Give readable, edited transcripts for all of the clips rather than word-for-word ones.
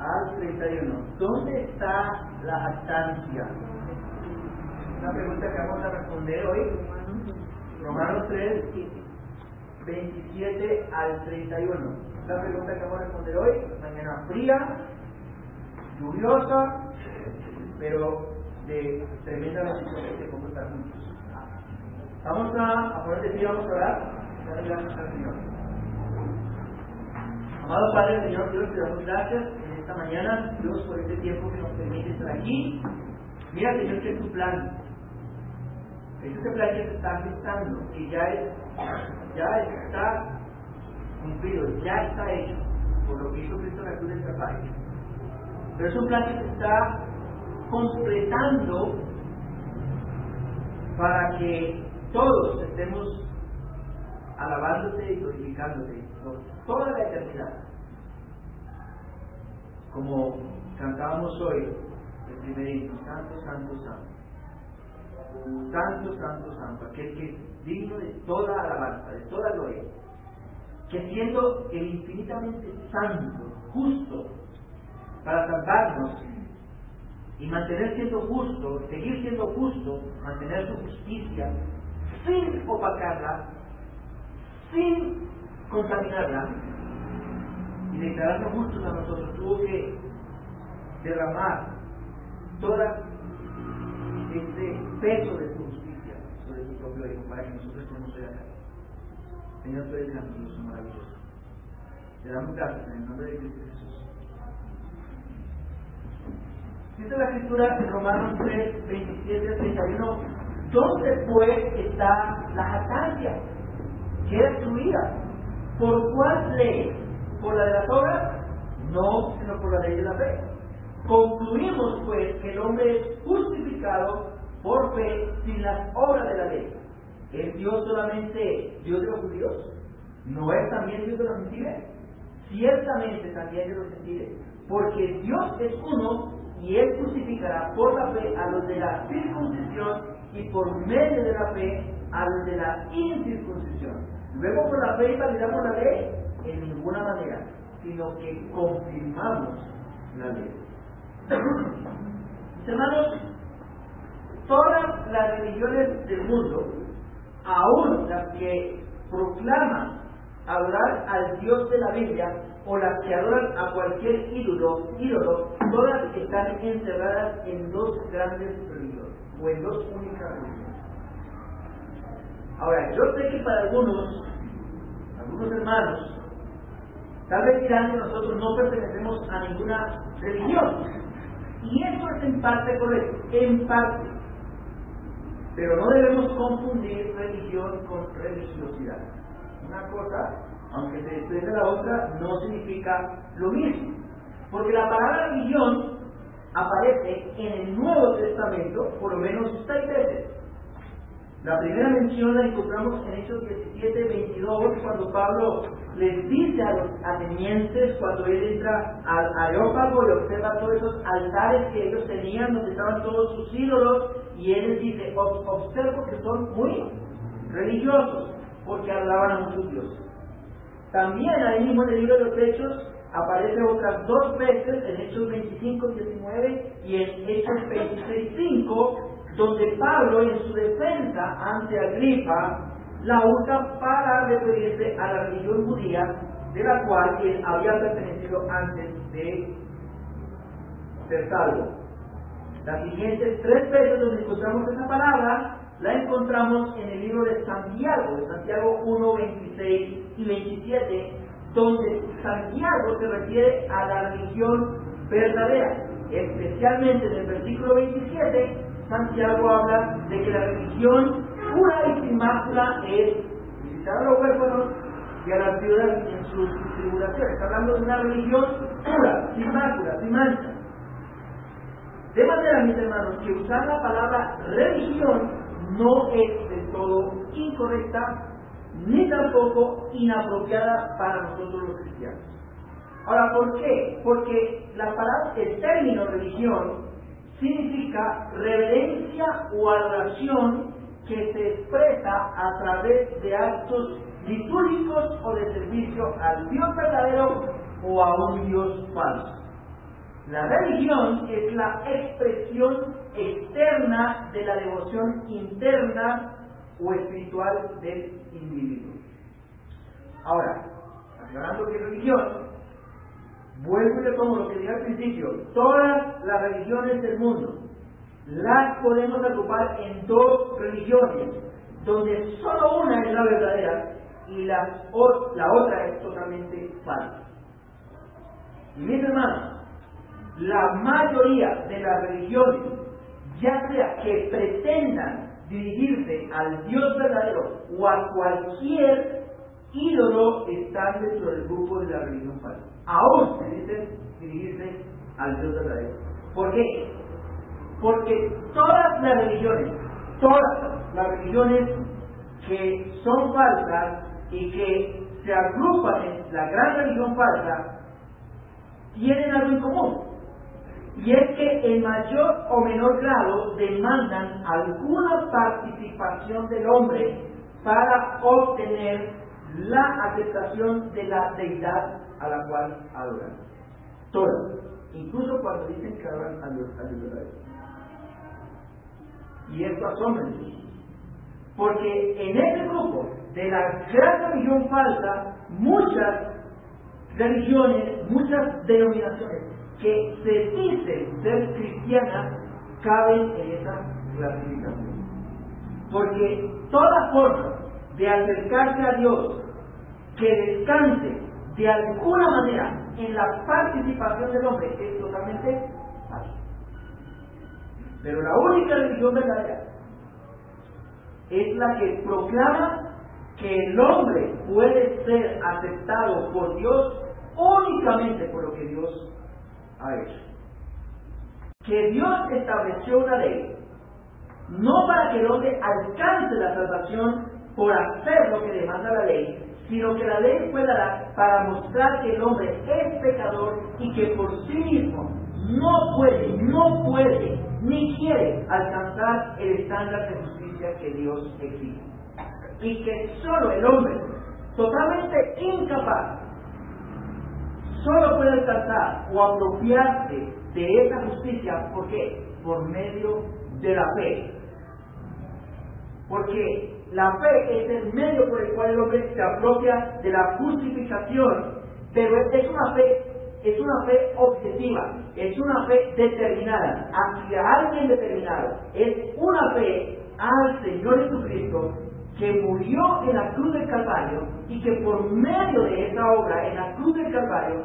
al 31. ¿Dónde está la jactancia? Una pregunta que vamos a responder hoy. Romanos 3, 27 al 31. La pregunta que vamos a responder hoy. Mañana fría, lluviosa, pero de tremenda bendición que podemos estar juntos. Vamos a poner de pie, vamos a orar. Darle gracias al Señor. Amado Padre, Señor Dios, te damos gracias en esta mañana, Dios, por este tiempo que nos permite estar aquí. Mira, Señor, que es tu plan. Es este plan que se está gestando, que ya está cumplido, ya está hecho, por lo que hizo Cristo en la cruz del Calvario. Pero es un plan que se está completando para que todos estemos alabándote y glorificándote por toda la eternidad. Como cantábamos hoy, el primer himno, Santo, Santo, Santo. Santo, Santo, Santo, aquel que es digno de toda alabanza, de toda gloria, que siendo el infinitamente santo, justo, para salvarnos y mantener siendo justo, seguir siendo justo, mantener su justicia, sin opacarla, sin contaminarla, y declararnos justos a nosotros, tuvo que derramar toda este peso de su justicia sobre su propio Hijo para que nosotros estemos hoy acá. Señor, tú eres grandioso, maravilloso. Te damos gracias en el nombre de Cristo Jesús. Dice la Escritura en Romanos 3, 27 al 31, ¿dónde pues está la jactancia? Queda excluida. ¿Por cuál ley? ¿Por la de las obras? No, sino por la ley de la fe. Concluimos pues que el hombre es justificado por fe sin las obras de la ley. ¿Es Dios solamente Dios de los judíos? ¿No es también Dios de los gentiles? Ciertamente también de los gentiles, porque Dios es uno y Él justificará por la fe a los de la circuncisión y por medio de la fe a los de la incircuncisión. Luego por la fe validamos la ley en ninguna manera, sino que confirmamos la ley. Mis hermanos, todas las religiones del mundo, aún las que proclaman adorar al Dios de la Biblia o las que adoran a cualquier ídolo, todas están encerradas en dos grandes religiones, o en dos únicas religiones. Ahora, yo sé que para algunos hermanos, tal vez dirán que nosotros no pertenecemos a ninguna religión. Y eso es en parte correcto, en parte. Pero no debemos confundir religión con religiosidad. Una cosa, aunque se desprende de la otra, no significa lo mismo. Porque la palabra religión aparece en el Nuevo Testamento por lo menos 6 veces. La primera mención la encontramos en Hechos 17, 22, cuando Pablo les dice a los atenienses, cuando él entra al Areópago y observa todos esos altares que ellos tenían, donde estaban todos sus ídolos, y él les dice, observo que son muy religiosos, porque adoraban a muchos dioses. También ahí mismo en el libro de los Hechos aparece otras 2 veces, en Hechos 25, 19 y en Hechos 26, 5, donde Pablo en su defensa ante Agripa la usa para referirse a la religión judía de la cual él había pertenecido antes de ser salvo. Las siguientes 3 veces donde encontramos esa palabra la encontramos en el libro de Santiago 1, 26 y 27, donde Santiago se refiere a la religión verdadera. Especialmente en el versículo 27, Santiago habla de que la religión pura y sin mácula es visitar a los huérfanos y a las viudas en sus tribulaciones. Está hablando de una religión pura, sin mácula, sin mancha. De manera, mis hermanos, que usar la palabra religión no es del todo incorrecta, ni tampoco inapropiada para nosotros los cristianos. Ahora, ¿por qué? Porque el término religión significa reverencia o adoración que se expresa a través de actos litúrgicos o de servicio al Dios verdadero o a un Dios falso. La religión es la expresión externa de la devoción interna o espiritual del individuo. Ahora, aclarando que religión, vuelvo y retomo lo que dije al principio, todas las religiones del mundo las podemos agrupar en dos religiones, donde solo una es la verdadera y la otra es totalmente falsa. Y mis hermanos, la mayoría de las religiones, ya sea que pretendan dirigirse al Dios verdadero o a cualquier ídolo, están dentro del grupo de la religión falsa. Aún se dicen dirigirse al Dios verdadero. ¿Por qué? Porque todas las religiones que son falsas y que se agrupan en la gran religión falsa, tienen algo en común. Y es que en mayor o menor grado demandan alguna participación del hombre para obtener la aceptación de la deidad a la cual adoran. Todas, incluso cuando dicen que adoran a Dios verdadero. Y esto asombra, porque en este grupo de la gran religión falsa, muchas religiones, muchas denominaciones que se dicen ser cristianas caben en esa clasificación. Porque toda forma de acercarse a Dios que descanse de alguna manera en la participación del hombre es totalmente falso. Pero la única religión verdadera es la que proclama que el hombre puede ser aceptado por Dios únicamente por lo que Dios ha hecho. Que Dios estableció una ley, no para que el hombre alcance la salvación por hacer lo que demanda la ley, sino que la ley fue dada para mostrar que el hombre es pecador y que por sí mismo no puede, ni quiere alcanzar el estándar de justicia que Dios exige. Y que solo el hombre, totalmente incapaz, solo puede alcanzar o apropiarse de esa justicia. ¿Por qué? Por medio de la fe. Porque la fe es el medio por el cual el hombre se apropia de la justificación, pero es una fe objetiva, es una fe determinada, hacia alguien determinado. Es una fe al Señor Jesucristo, que murió en la cruz del Calvario y que por medio de esa obra en la cruz del Calvario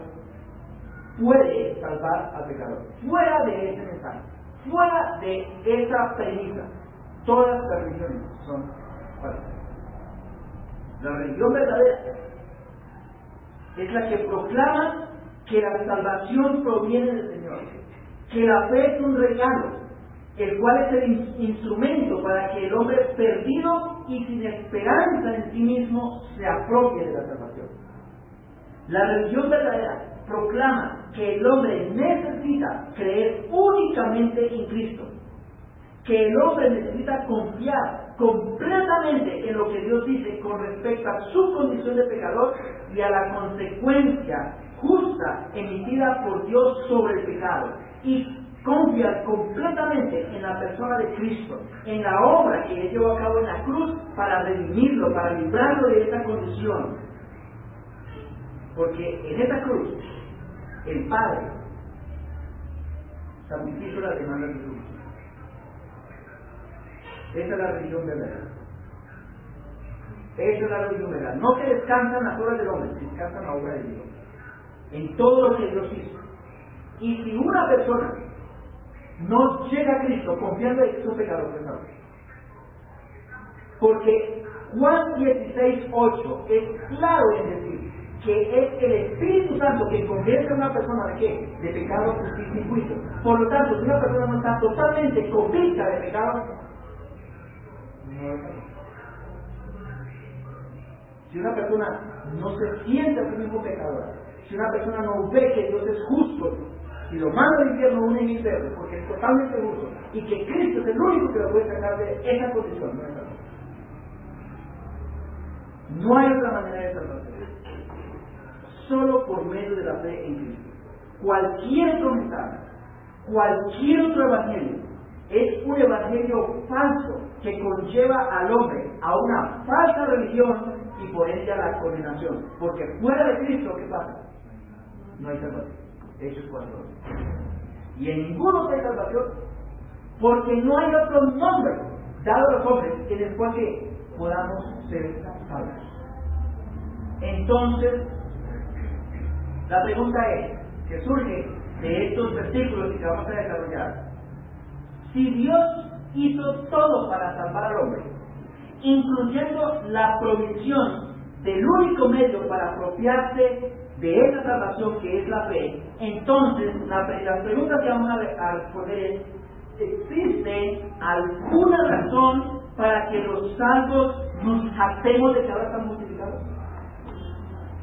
puede salvar al pecador. Fuera de ese mensaje, fuera de esa premisa, todas las religiones son falsas. La religión verdadera es la que proclama que la salvación proviene del Señor, que la fe es un regalo, el cual es el instrumento para que el hombre perdido y sin esperanza en sí mismo se apropie de la salvación. La religión verdadera proclama que el hombre necesita creer únicamente en Cristo, que el hombre necesita confiar completamente en lo que Dios dice con respecto a su condición de pecador y a la consecuencia justa emitida por Dios sobre el pecado, y confiar completamente en la persona de Cristo, en la obra que Él llevó a cabo en la cruz para redimirlo, para librarlo de esa condición. Porque en esa cruz el Padre satisfizo las demandas de su Hijo. Esa es la religión verdadera. Esa es la religión verdadera. No que descansan las obras del hombre, descansan la obra de Dios, en todo lo que Dios hizo. Y si una persona no llega a Cristo confiando en que es un pecador, porque Juan 16:8 es claro en decir que es el Espíritu Santo que convierte a una persona ¿de qué? De pecado, justicia y juicio. Por lo tanto, si una persona no está totalmente convicta de pecado, no es así. Si una persona no se siente a sí mismo pecadora, si una persona no ve que Dios es justo y lo manda al infierno una y mil veces porque es totalmente justo y que Cristo es el único que lo puede sacar de esa condición, no es así. No hay otra manera de salvarse, solo por medio de la fe en Cristo. cualquier otro mensaje, cualquier otro evangelio, es un evangelio falso que conlleva al hombre a una falsa religión y por ende a la condenación. Porque fuera de Cristo, ¿qué pasa? No hay salvación. Hechos 4:12. Y en ninguno hay salvación, porque no hay otro nombre dado a los hombres en el cual que podamos ser salvos. Entonces, la pregunta es, que surge de estos versículos que vamos a desarrollar: si Dios hizo todo para salvar al hombre, incluyendo la provisión del único medio para apropiarse de esa salvación que es la fe, entonces la pregunta que vamos a responder es: ¿existe alguna razón para que los salvos nos jactemos de que ahora estamos justificados?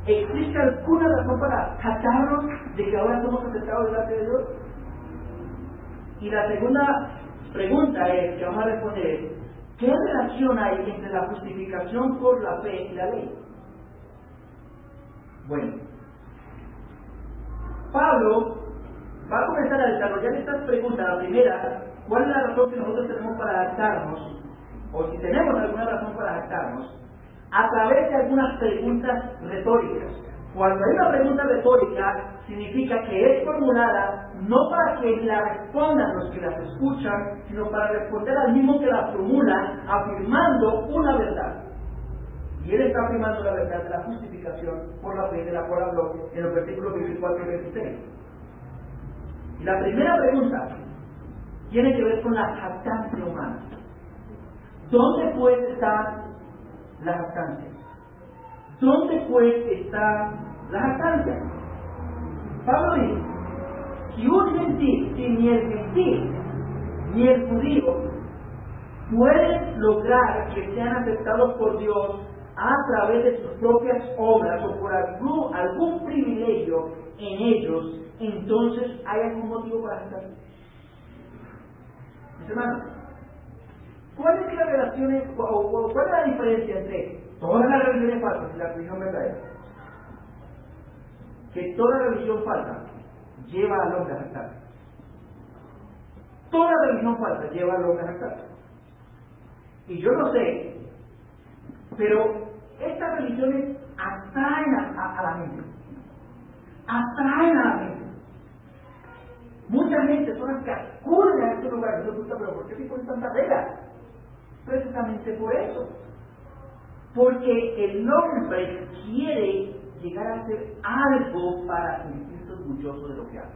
¿Existe alguna razón para jactarnos de que ahora somos aceptados delante de Dios? Y la segunda pregunta que vamos a responder es: ¿qué relación hay entre la justificación por la fe y la ley? Bueno, Pablo va a comenzar a desarrollar estas preguntas. La primera: ¿cuál es la razón que nosotros tenemos para jactarnos? O si tenemos alguna razón para jactarnos, a través de algunas preguntas retóricas. Cuando hay una pregunta retórica, significa que es formulada no para que la respondan los que las escuchan, sino para responder al mismo que la formula, afirmando una verdad. Y él está afirmando la verdad de la justificación por la fe, de la cual habló en los versículos 24 y 26. Y la primera pregunta tiene que ver con la jactancia humana. ¿Dónde pues está la jactancia? ¿Dónde pues está la jactancia? Pablo dice: si un gentil, si ni el gentil ni el judío pueden lograr que sean aceptados por Dios a través de sus propias obras o por algún privilegio en ellos, entonces ¿hay algún motivo para jactarse? Mis hermanos, ¿cuál es la relación o cuál es la diferencia entre todas las religiones falsas y la religión verdadera? Que toda religión falsa lleva al hombre a jactarse. Toda religión falsa lleva al hombre a jactarse. Y yo no sé, pero estas religiones atraen a la gente. Atraen a la gente. Mucha gente son las que acuden a estos lugares. Y me gusta, pero ¿por qué se ponen tanta regla? Precisamente por eso. Porque el hombre quiere llegar a hacer algo para sentirse orgulloso de lo que hace.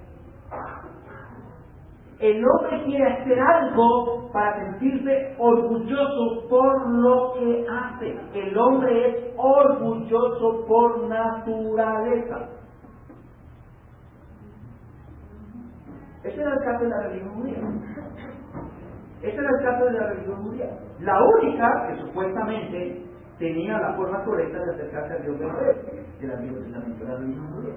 El hombre quiere hacer algo para sentirse orgulloso por lo que hace. El hombre es orgulloso por naturaleza. Ese era el caso de la religión judía. Ese era el caso de la religión judía. La única que supuestamente tenía la forma correcta de acercarse a Dios del Antiguo Testamento, la religión judía.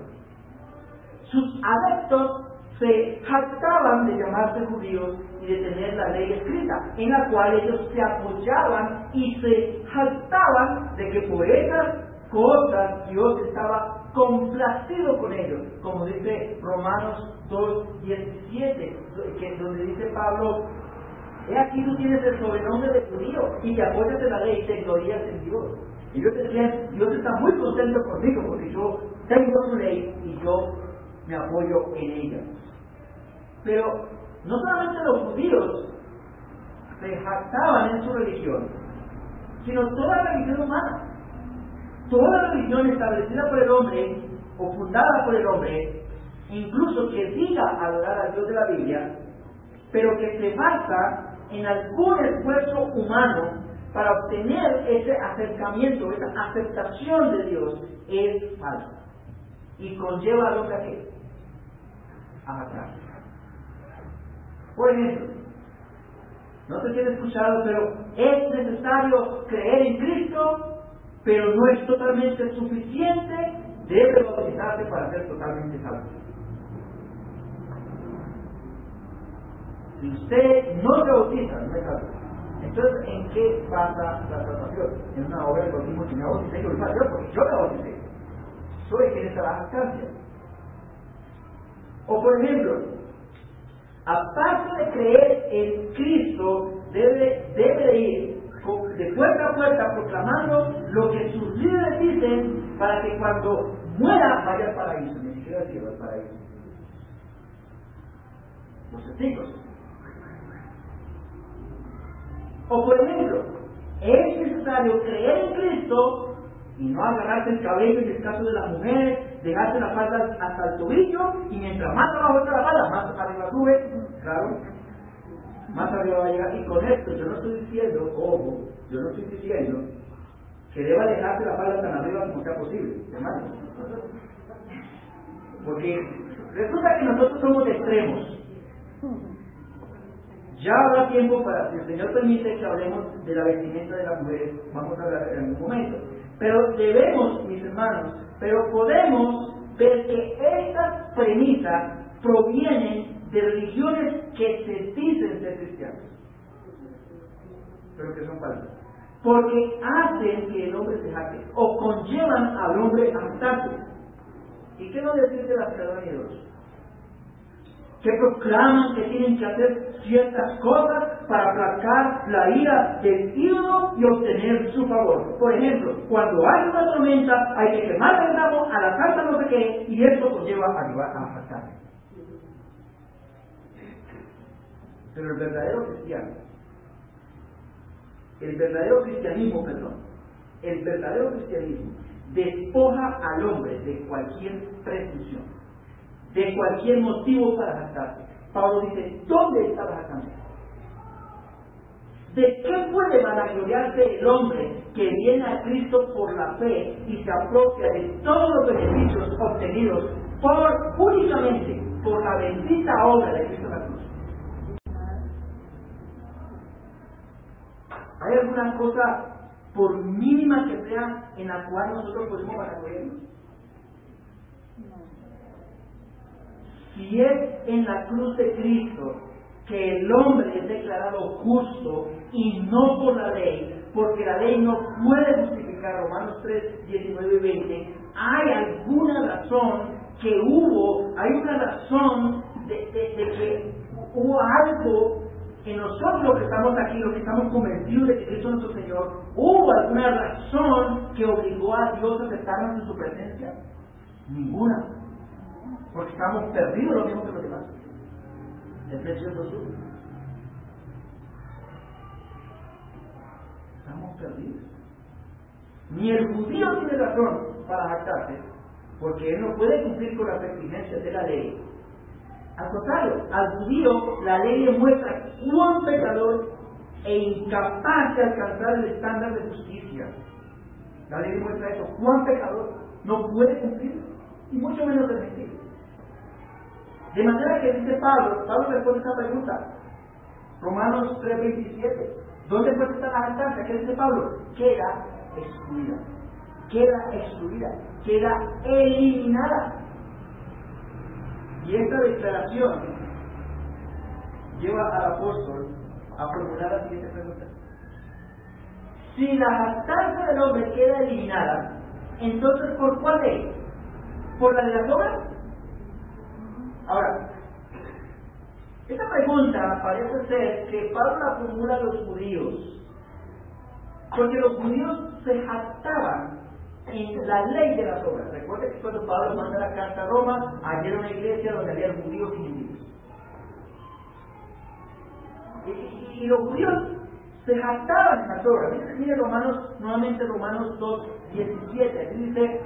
Sus adeptos se jactaban de llamarse judíos y de tener la ley escrita, en la cual ellos se apoyaban y se jactaban de que por esas cosas Dios estaba complacido con ellos, como dice Romanos 2:17, donde dice Pablo: he aquí tú tienes el sobrenombre de judío y te apoyas en la ley y te glorías en Dios. Y ellos decían: Dios está muy contento conmigo porque yo tengo su ley y yo me apoyo en ella. Pero no solamente los judíos se jactaban en su religión, sino toda la religión humana. Toda religión establecida por el hombre o fundada por el hombre, incluso que diga adorar al Dios de la Biblia, pero que se basa en algún esfuerzo humano para obtener ese acercamiento, esa aceptación de Dios, es falsa y conlleva a lo que a jactarse. Por ejemplo, no sé si han escuchado, pero es necesario creer en Cristo, pero no es totalmente suficiente, debe bautizarse para ser totalmente salvo. Si usted no se bautiza, no es salvo. Entonces, ¿en qué pasa la salvación? En una obra del bautismo que me bauticé, yo porque yo me bauticé. Soy quien está la jactancia. O por ejemplo, aparte de creer en Cristo, debe de ir de puerta a puerta proclamando lo que sus líderes dicen para que cuando muera vaya al paraíso, ni siquiera al cielo, al paraíso. Los testigos. O por ejemplo, es necesario creer en Cristo y no agarrarse el cabello en el caso de la mujer, dejarse la falda hasta el tobillo y mientras más abajo está la falda, más arriba sube, claro, más arriba va a llegar. Y con esto yo no estoy diciendo, ojo, yo no estoy diciendo que deba dejarse la falda tan arriba como sea posible, hermano. Porque resulta que nosotros somos extremos. Ya habrá tiempo para, si el Señor permite, que hablemos de la vestimenta de las mujeres, vamos a hablar en algún momento. Pero debemos, mis hermanos, pero podemos ver que estas premisas provienen de religiones que se dicen ser cristianas, pero que son falsas. Porque hacen que el hombre se jacte, o conllevan al hombre a jactarse. ¿Y qué no decir de las perdón y Dios? Que proclaman que tienen que hacer ciertas cosas para aplacar la ira del ídolo y obtener su favor. Por ejemplo, cuando hay una tormenta, hay que quemar el ramo a la casa no sé qué, y esto conlleva a jactarse. Pero el verdadero cristianismo despoja al hombre de cualquier presunción, de cualquier motivo para jactarse. Pablo dice, ¿dónde está la jactancia? ¿De qué puede vanagloriarse el hombre que viene a Cristo por la fe y se apropia de todos los beneficios obtenidos únicamente por la bendita obra de Cristo en la cruz? ¿Hay alguna cosa, por mínima que sea, en la cual nosotros podemos vanagloriarnos? Si es en la cruz de Cristo que el hombre es declarado justo y no por la ley, porque la ley no puede justificar, Romanos 3, 19 y 20, hay una razón de que hubo algo en nosotros los que estamos aquí, los que estamos convencidos de que Cristo es nuestro Señor, ¿hubo alguna razón que obligó a Dios a aceptarnos en su presencia? Ninguna. Porque estamos perdidos lo mismo que los demás. El precioso sur. Estamos perdidos. Ni el judío tiene razón para jactarse, porque él no puede cumplir con las exigencias de la ley. Al contrario, al judío la ley le muestra cuán pecador e incapaz de alcanzar el estándar de justicia. La ley le muestra eso, cuán pecador no puede cumplir, y mucho menos de mentir. De manera que dice Pablo responde esta pregunta, Romanos 3:27, ¿dónde puede estar la jactancia? ¿Qué dice Pablo? Queda excluida, queda eliminada. Y esta declaración lleva al apóstol a formular la siguiente pregunta: si la jactancia del hombre queda eliminada, entonces ¿por cuál ley? ¿Por la de las obras? Ahora, esta pregunta parece ser que Pablo la formula a los judíos, porque los judíos se jactaban en la ley de las obras. Recuerden que cuando Pablo manda la carta a Roma, allí era una iglesia donde había judíos y judíos. Y los judíos se jactaban en las obras. Mire nuevamente Romanos 2:17. Aquí dice: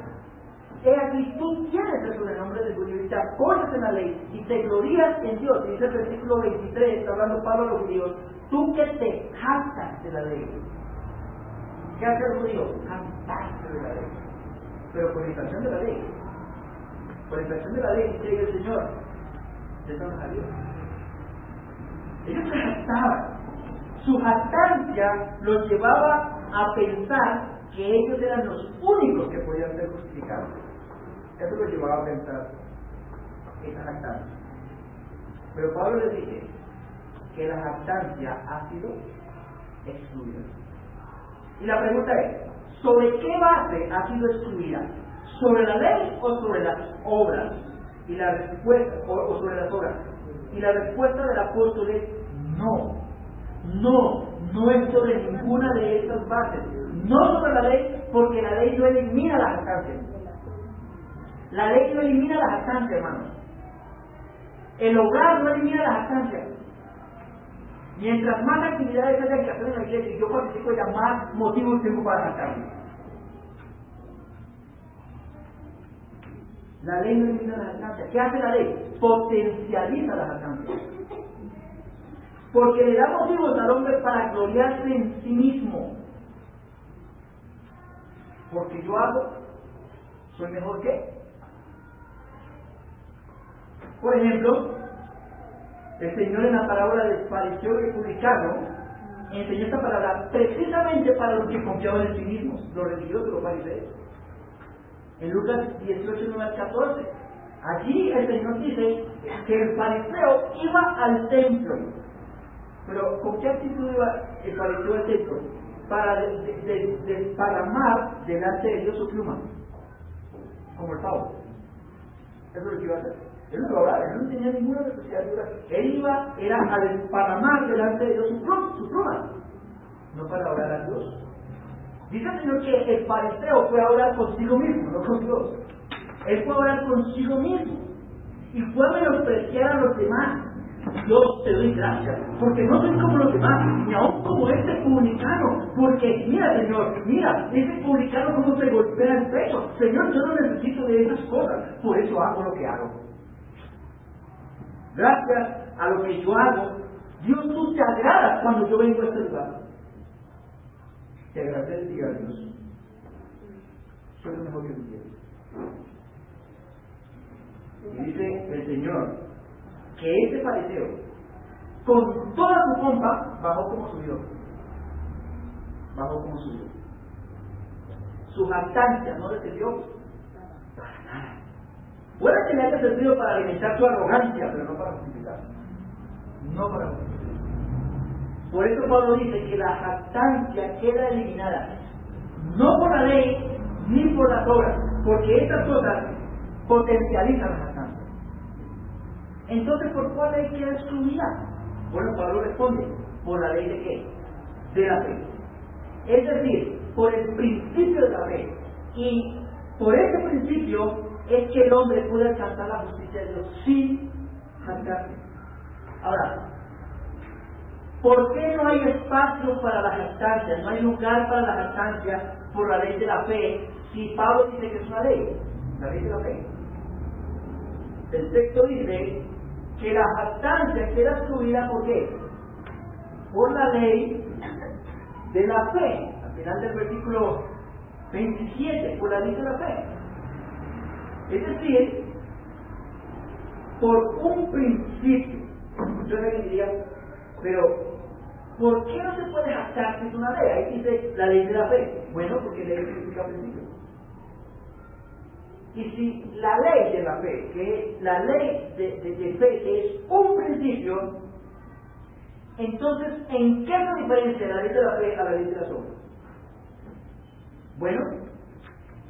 he aquí, tú tienes el sobrenombre de judío y te apoyas en la ley y te glorías en Dios. Y dice el versículo 23, está hablando Pablo a los judíos, tú que te jactas de la ley. ¿Qué hace el judío? Jactarse de la ley. Pero por infracción de la ley. Por infracción de la ley, dice el Señor, de eso no salió. Ellos se jactaban. Su jactancia los llevaba a pensar que ellos eran los únicos que podían ser justificados. Eso los llevaba a pensar esa jactancia. Pero Pablo les dice que la jactancia ha sido excluida. Y la pregunta es, ¿sobre qué base ha sido excluida? ¿Sobre la ley o sobre las obras? Y la respuesta, o sobre las obras. Y la respuesta del apóstol es no es sobre ninguna de estas bases. No sobre la ley, porque la ley no elimina la jactancia. La ley no elimina la jactancia, hermanos. El hogar no elimina la jactancia. Mientras más actividades haya que hacer en la iglesia y yo participo, ya más motivos tengo para jactarme. La ley no elimina la jactancia. ¿Qué hace la ley? Potencializa la jactancia. Porque le da motivos al hombre para gloriarse en sí mismo. Porque yo hago, soy mejor que. Por ejemplo, el Señor en la parábola del fariseo y el publicano enseñó esta palabra precisamente para los que confiaban en sí mismos, los religiosos, los fariseos. En Lucas 18, 9 al 14, allí el Señor dice que el fariseo iba al templo. Pero ¿con qué actitud iba el fariseo al templo? Para desparramar delante de Dios su pluma, como el pavo. Eso es lo que iba a hacer. Él no iba a orar, él no tenía ninguna necesidad de orar. Él era a desparramar delante de Dios su pluma, no para orar a Dios. Dice el Señor que el fariseo fue a orar consigo mismo, no con Dios. Él fue a orar consigo mismo y fue a menospreciar a los demás. Dios, te doy gracias, porque no soy como los demás, ni aún como este publicano, porque mira, Señor, mira, este publicano cómo se golpea el pecho. Señor, yo no necesito de esas cosas, por eso hago lo que hago. Gracias a lo que yo hago, Dios, tú te agradas cuando yo vengo a este lugar. Te agradezco, diga Dios. Soy lo mejor que tú quieres. Y dice el Señor que este fariseo, con toda su pompa, bajó como subió. Bajó como subió. Su jactancia no descendió para nada. Puede que le haya servido para alimentar su arrogancia, pero no para justificar. No para justificar. Por eso Pablo dice que la jactancia queda eliminada, no por la ley ni por las obras, porque estas cosas potencializan la jactancia. Entonces, ¿por cuál ley queda excluida? Bueno, Pablo responde, ¿por la ley de qué? De la fe. Es decir, por el principio de la fe. Y por ese principio es que el hombre puede alcanzar la justicia de Dios sin jactarse. Ahora, ¿por qué no hay espacio para la jactancia? No hay lugar para la jactancia por la ley de la fe, si Pablo dice que es una ley, la ley de la fe. El texto dice que la jactancia queda excluida, ¿por qué? Por la ley de la fe. Al final del versículo 27, por la ley de la fe. Es decir, por un principio. Yo le diría, pero ¿por qué no se puede jactar si es una ley? Ahí dice la ley de la fe. Bueno, porque ley significa principio. Y si la ley de la fe, que la ley de fe es un principio, entonces, ¿en qué se diferencia la ley de la fe a la ley de las obras? Bueno,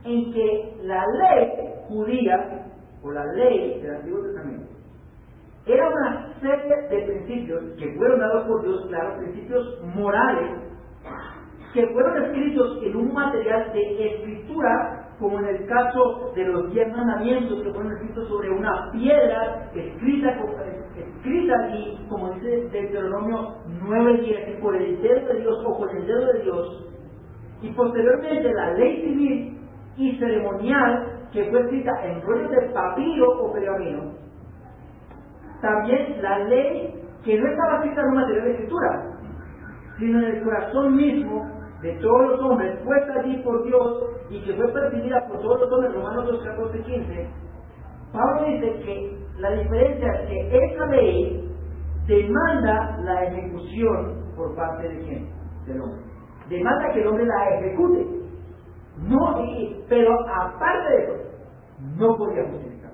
en que la ley judía, o la ley del Antiguo Testamento, era una serie de principios que fueron dados por Dios, claro, principios morales, que fueron escritos en un material de escritura, como en el caso de los 10 mandamientos, que fueron escritos sobre una piedra, escrita y, como dice Deuteronomio 9:10, por el dedo de Dios o con el dedo de Dios, y posteriormente la ley civil y ceremonial, que fue escrita en rollos de papiro o pergamino. También la ley que no estaba escrita en un material de escritura, sino en el corazón mismo de todos los hombres, puesta allí por Dios y que fue percibida por todos los hombres, Romanos 2:14-15. Pablo dice que la diferencia es que esa ley demanda la ejecución por parte de quién? Del hombre. Demanda que el hombre la ejecute. No, pero aparte de eso, no podía justificar.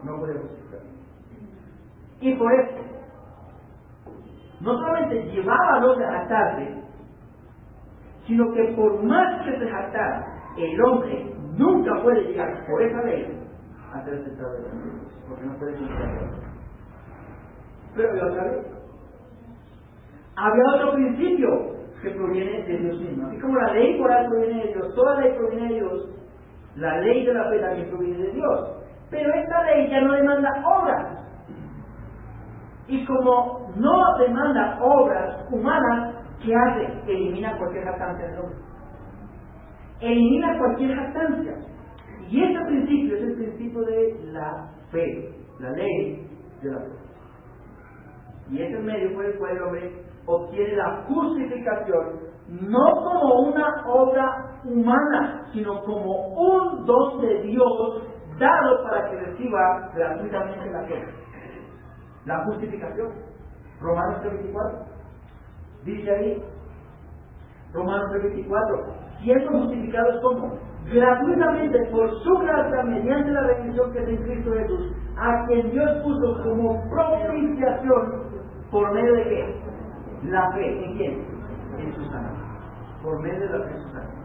No podía justificar. Y por eso, no solamente llevaba a los a jactarse, sino que por más que se jactara, el hombre nunca puede llegar por esa ley a ser aceptado de Dios, porque no puede cumplir. Pero había otra ley. Había otro principio que proviene de Dios mismo. Así como la ley moral proviene de Dios, toda ley proviene de Dios, la ley de la fe también proviene de Dios. Pero esta ley ya no demanda obras. Y como no demanda obras humanas, ¿qué hace? Elimina cualquier jactancia del hombre. Elimina cualquier jactancia. Y este principio es el principio de la fe, la ley de la fe. Y es el medio por el cual el hombre obtiene la justificación, no como una obra humana, sino como un don de Dios dado para que reciba gratuitamente la fe. La justificación. Romanos 3:24. Dice ahí, Romanos 3:24, siendo justificados como gratuitamente por su gracia mediante la redención que es en Cristo Jesús, a quien Dios puso como propiciación por medio de qué? La fe. ¿En quién? En su sangre. Por medio de la fe en su sangre.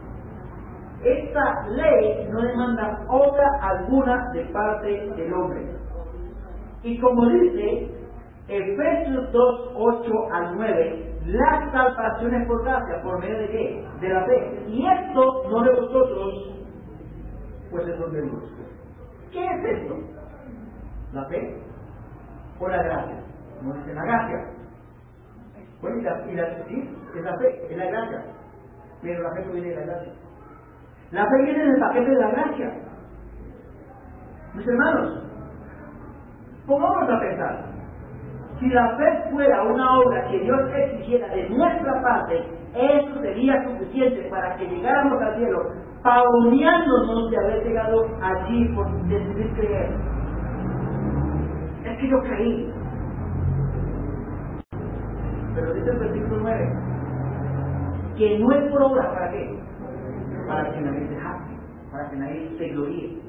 Esta ley no demanda obra alguna de parte del hombre. Y como dice Efesios 2:8-9, la salvación es por gracia, ¿por medio de qué? De la fe. Y esto no de vosotros, pues es don de Dios. ¿Qué es esto? ¿La fe o la gracia? No dice la gracia. Bueno, sí, es la fe, es la gracia. Pero la fe no viene de la gracia. La fe viene en el paquete de la gracia. Mis hermanos, pongámonos a pensar. Si la fe fuera una obra que Dios exigiera de nuestra parte, eso sería suficiente para que llegáramos al cielo, pavoneándonos de haber llegado allí por decidir creer. Es que yo creí. Pero dice el versículo 9, que no es por obra, ¿para qué? Para que nadie se jacte, para que nadie se gloríe.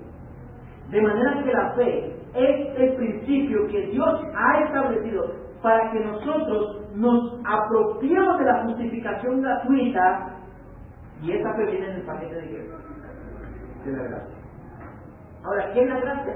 De manera que la fe es el principio que Dios ha establecido para que nosotros nos apropiemos de la justificación gratuita, y esa fe viene en el paquete de qué? De la gracia. Ahora, ¿qué es la gracia?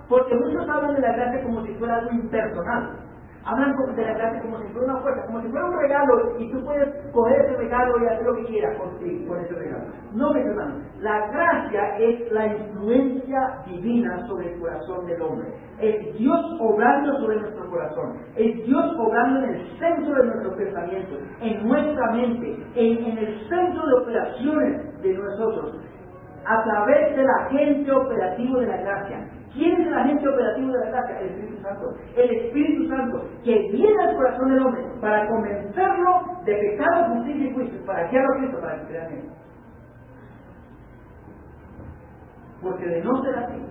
Porque muchos hablan de la gracia como si fuera algo impersonal. Hablan de la gracia como si fuera una fuerza, como si fuera un regalo y tú puedes coger ese regalo y hacer lo que quieras con ese regalo. No, mis hermanos, la gracia es la influencia divina sobre el corazón del hombre. Es Dios obrando sobre nuestro corazón, es Dios obrando en el centro de nuestros pensamientos, en nuestra mente, en el centro de operaciones de nosotros, a través del agente operativo de la gracia. ¿Quién es el agente operativo de la gracia? El Espíritu Santo. El Espíritu Santo que viene al corazón del hombre para convencerlo de pecado, justicia y juicio, para guiarlo a Cristo, para que crea en él. Porque de no ser así,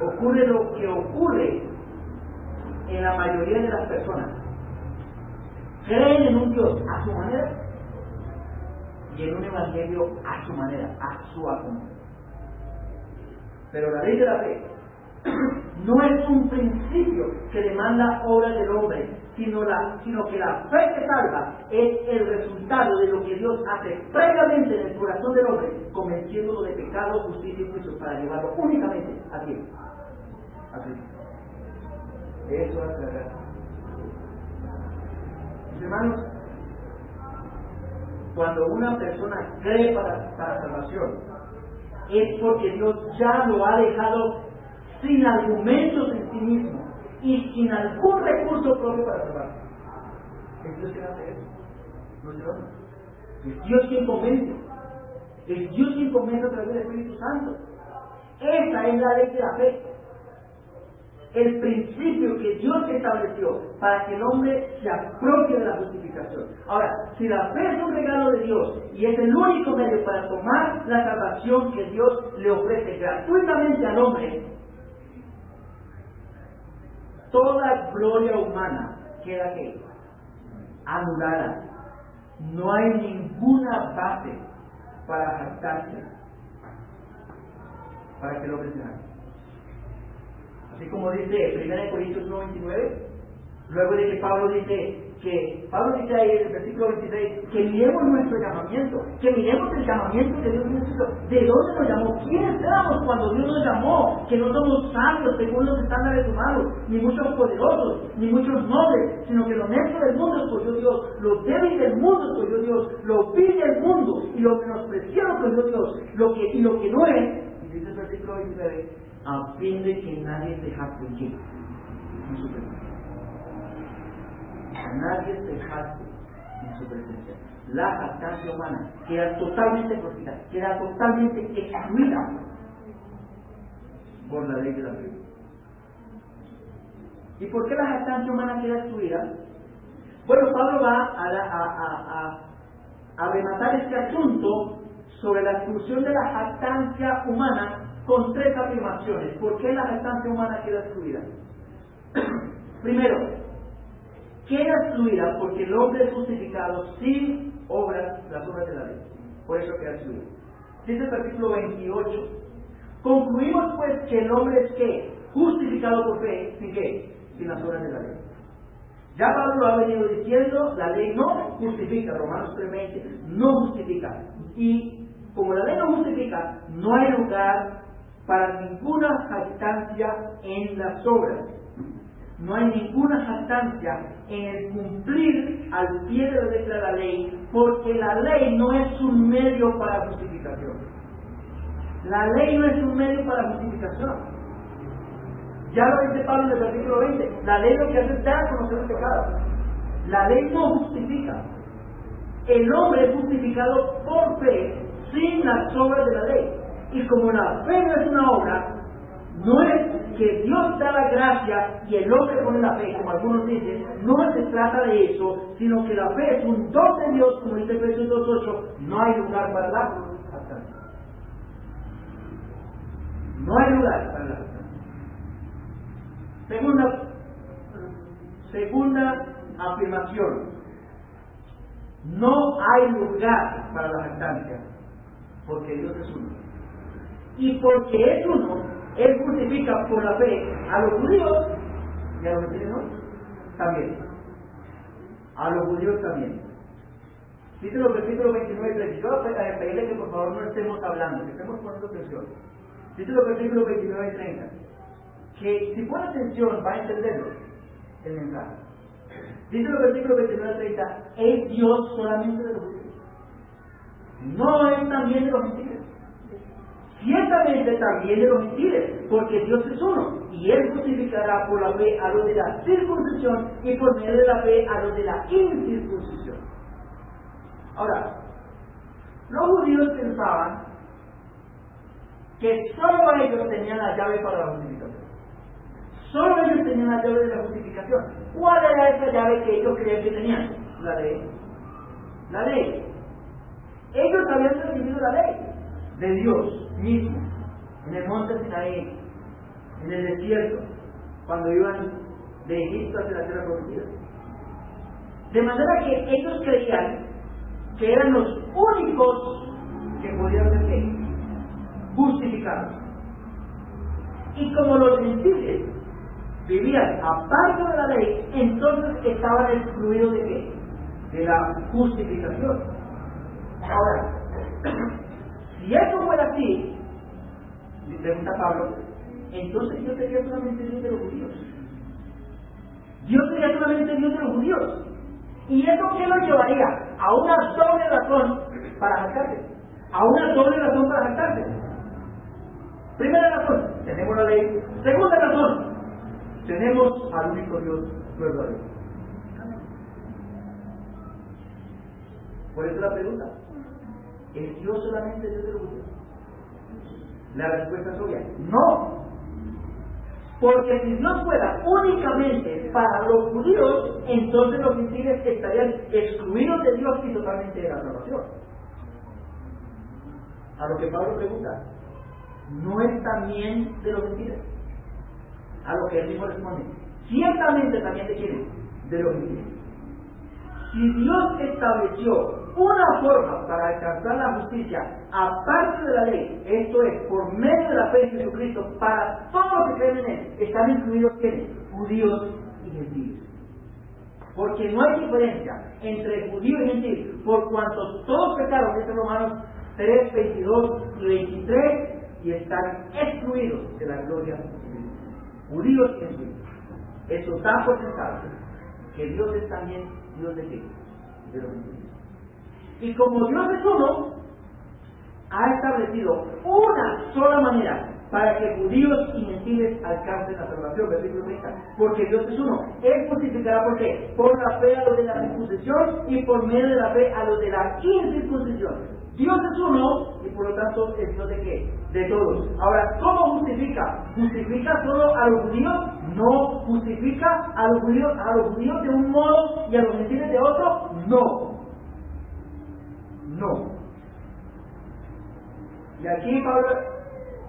ocurre lo que ocurre en la mayoría de las personas. Creen en un Dios a su manera y en un evangelio a su manera, a su acomodado. Pero la ley de la fe no es un principio que demanda obras del hombre, sino que la fe que salva es el resultado de lo que Dios hace previamente en el corazón del hombre, convenciéndolo de pecado, justicia y juicio para llevarlo únicamente a Dios. Así. Eso es la gracia. Mis hermanos, cuando una persona cree para salvación, es porque Dios ya lo ha dejado sin argumentos en sí mismo y sin algún recurso propio para salvarse. Es Dios quien hace eso, no es Dios. Es Dios quien convence. Es Dios quien convence a través del Espíritu Santo. Esa es la ley de la fe. El principio que Dios estableció para que el hombre se apropie de la justificación. Ahora, si la fe es un regalo de Dios y es el único medio para tomar la salvación que Dios le ofrece gratuitamente al hombre, toda gloria humana queda ¿qué? Anulada. No hay ninguna base para jactarse, para que el hombre se jacte. Así como dice 1 Corintios 1:29, luego de que Pablo dice que Pablo dice ahí en el versículo 26, que miremos nuestro llamamiento, que miremos el llamamiento que Dios nos hizo. ¿De dónde nos llamó? ¿Quiénes éramos cuando Dios nos llamó? Que no somos sabios según los estándares humanos, ni muchos poderosos, ni muchos nobles, sino que lo necio del mundo escogió Dios, lo débil del mundo escogió Dios, lo vil del mundo y lo menospreciado escogió Dios, lo que no es, y dice el versículo 29, a fin de que nadie se jacte en su presencia. A nadie se jacte en su presencia. La jactancia humana queda totalmente prohibida, queda totalmente excluida por la ley de la Biblia. ¿Y por qué la jactancia humana queda excluida? Bueno, Pablo va a rematar este asunto sobre la exclusión de la jactancia humana con tres afirmaciones. ¿Por qué la jactancia humana queda excluida? Primero, queda excluida porque el hombre es justificado sin obras, las obras de la ley. Por eso queda excluida. Dice el versículo 28. Concluimos pues que el hombre es ¿qué? Justificado por fe, ¿sin qué? Sin las obras de la ley. Ya Pablo ha venido diciendo, la ley no justifica, Romanos 3:20, no justifica. Y como la ley no justifica, no hay lugar para ninguna jactancia en las obras. No hay ninguna jactancia en el cumplir al pie de la letra de la ley, porque la ley no es un medio para justificación. La ley no es un medio para justificación. Ya lo dice Pablo en el versículo 20. La ley lo que hace es dar a conocer el pecado. La ley no justifica. El hombre es justificado por fe, sin las obras de la ley. Y como la fe no es una obra, no es que Dios da la gracia y el hombre pone la fe, como algunos dicen, no se trata de eso, sino que la fe es un don de Dios, como dice Efesios 2:8, no hay lugar para la jactancia. No hay lugar para la jactancia. Segunda afirmación, no hay lugar para la jactancia, porque Dios es uno. Y porque es uno, Él justifica por la fe a los judíos y a los gentiles también. A los judíos también. Dice los versículos 29 y 30. Yo voy a pedirle que por favor no estemos hablando, que estemos poniendo atención. Dice los versículos 29 y 30. Que si pone atención va a entenderlo el mensaje. Dice los versículos 29 y 30. ¿Es Dios solamente de los judíos? No es también de los gentiles. Ciertamente también de los gentiles, porque Dios es uno, y Él justificará por la fe a los de la circuncisión y por medio de la fe a los de la incircuncisión. Ahora, los judíos pensaban que solo ellos tenían la llave para la justificación. Solo ellos tenían la llave de la justificación. ¿Cuál era esa llave que ellos creían que tenían? La ley. La ley. Ellos habían recibido la ley de Dios mismo, en el monte Sinaí, en el desierto, cuando iban de Egipto hacia la tierra prometida. De manera que ellos creían que eran los únicos que podían ser justificados. Y como los gentiles vivían aparte de la ley, entonces estaban excluidos de qué? De la justificación. Ahora, si eso fuera así, pregunta Pablo, entonces Dios sería solamente Dios de los judíos. Dios sería solamente Dios de los judíos. ¿Y eso qué nos llevaría? A una doble razón para jactarse. A una doble razón para jactarse. Primera razón, tenemos la ley. Segunda razón, tenemos al único Dios verdadero. Por eso la pregunta, ¿es Dios solamente Dios de los judíos? La respuesta es obvia, no. Porque si Dios fuera únicamente para los judíos, entonces los gentiles estarían excluidos de Dios y totalmente de la salvación. A lo que Pablo pregunta, ¿no es también de los gentiles? A lo que él mismo responde, ciertamente también de quiénes, de los gentiles. Si Dios estableció una forma para alcanzar la justicia aparte de la ley, esto es, por medio de la fe en Jesucristo, para todos los que creen en Él, están incluidos ¿quiénes? Judíos y gentiles. porque no hay diferencia entre judío y gentil, por cuanto todos pecaron, dice Romanos 3, 22 y 23, y están excluidos de la gloria de Dios. Judíos y gentiles. Eso da por sentado que Dios es también Dios de qué? De los gentiles. Y como Dios es uno, ha establecido una sola manera para que judíos y gentiles alcancen la salvación. Versículo 30. Porque Dios es uno. Él justificará, ¿por qué? Por la fe a los de la circuncisión y por medio de la fe a los de la incircuncisión. Dios es uno y por lo tanto es Dios de qué? De todos. Ahora, ¿cómo justifica? ¿Justifica solo a los judíos? No. ¿Justifica a los judíos de un modo y a los gentiles de otro? No. No. Y aquí Pablo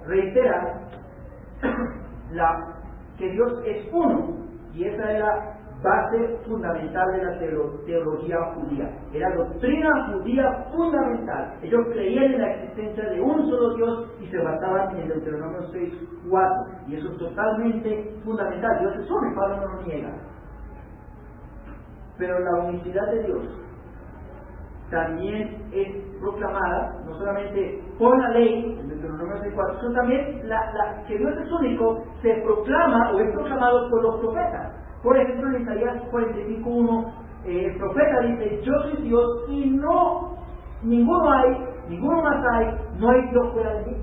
reitera que Dios es uno, y esa es la base fundamental de la teología judía. Era doctrina judía fundamental. Ellos creían en la existencia de un solo Dios y se basaban en Deuteronomio 6:4, y eso es totalmente fundamental. Dios es uno y Pablo no lo niega. Pero la unicidad de Dios también es proclamada, no solamente por la ley, en Deuteronomio 6:4, sino también que Dios es único, se proclama o es proclamado por los profetas. Por ejemplo, en Isaías 45:1, el profeta dice: yo soy Dios y ninguno más hay, no hay Dios fuera de mí.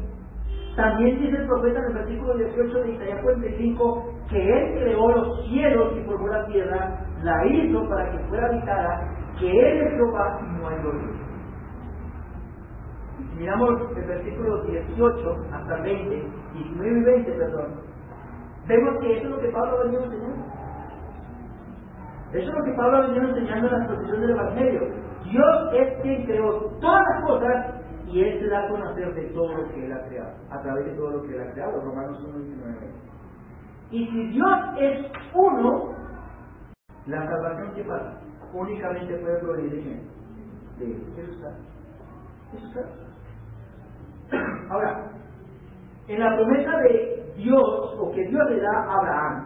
También dice el profeta en el versículo 18 de Isaías 45 que Él creó los cielos y formó la tierra, la hizo para que fuera habitada, que Él es Jehová y no hay otro. Y si miramos el versículo 18 hasta 20, 19 y 20, perdón, vemos que eso es lo que Pablo ha venido enseñando. Eso es lo que Pablo ha venido enseñando en la exposición del Evangelio. Dios es quien creó todas las cosas y Él se da a conocer de todo lo que Él ha creado, a través de todo lo que Él ha creado. Romanos 1:19. Y si Dios es uno, la salvación, ¿qué pasa? Únicamente puede provenir de quién? De Él. Eso está. Ahora, en la promesa de Dios, o que Dios le da a Abraham,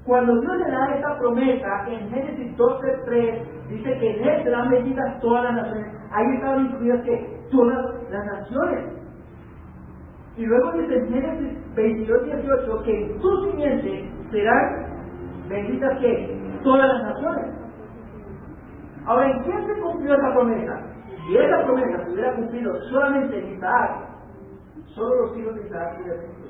cuando Dios le da esta promesa, en Génesis 12:3, dice que en Él serán benditas todas las naciones. Ahí estaban incluidas que todas las naciones. Y luego dice en Génesis 22:18 que en tu simiente serán benditas que todas las naciones. Ahora, ¿en quién se cumplió esa promesa? Si esa promesa se hubiera cumplido solamente en Isaac, solo los hijos de Isaac serían benditos.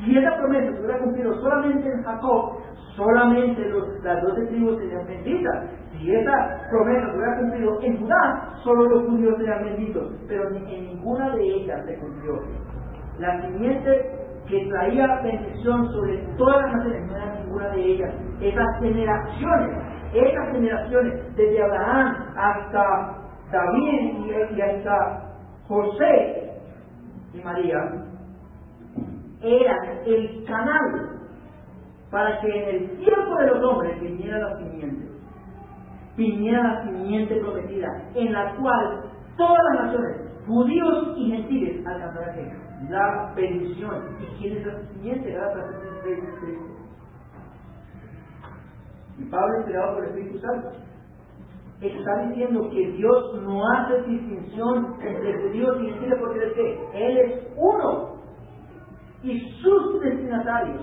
Si esa promesa se hubiera cumplido solamente en Jacob, solamente las 12 tribus serían benditas. Si esa promesa se hubiera cumplido en Judá, solo los judíos serían benditos. Pero en ninguna de ellas se cumplió. La simiente que traía bendición sobre todas las naciones no era ninguna de ellas. Esas generaciones, desde Abraham hasta David y hasta José y María, eran el canal para que en el tiempo de los hombres viniera la simiente prometida, en la cual todas las naciones, judíos y gentiles, alcanzarán la bendición. ¿Y quién es la simiente? Gálatas 3:6. Y Pablo, inspirado por el Espíritu Santo, está diciendo que Dios no hace distinción entre judíos y gentiles, porque ¿de qué? Él es uno. Y sus destinatarios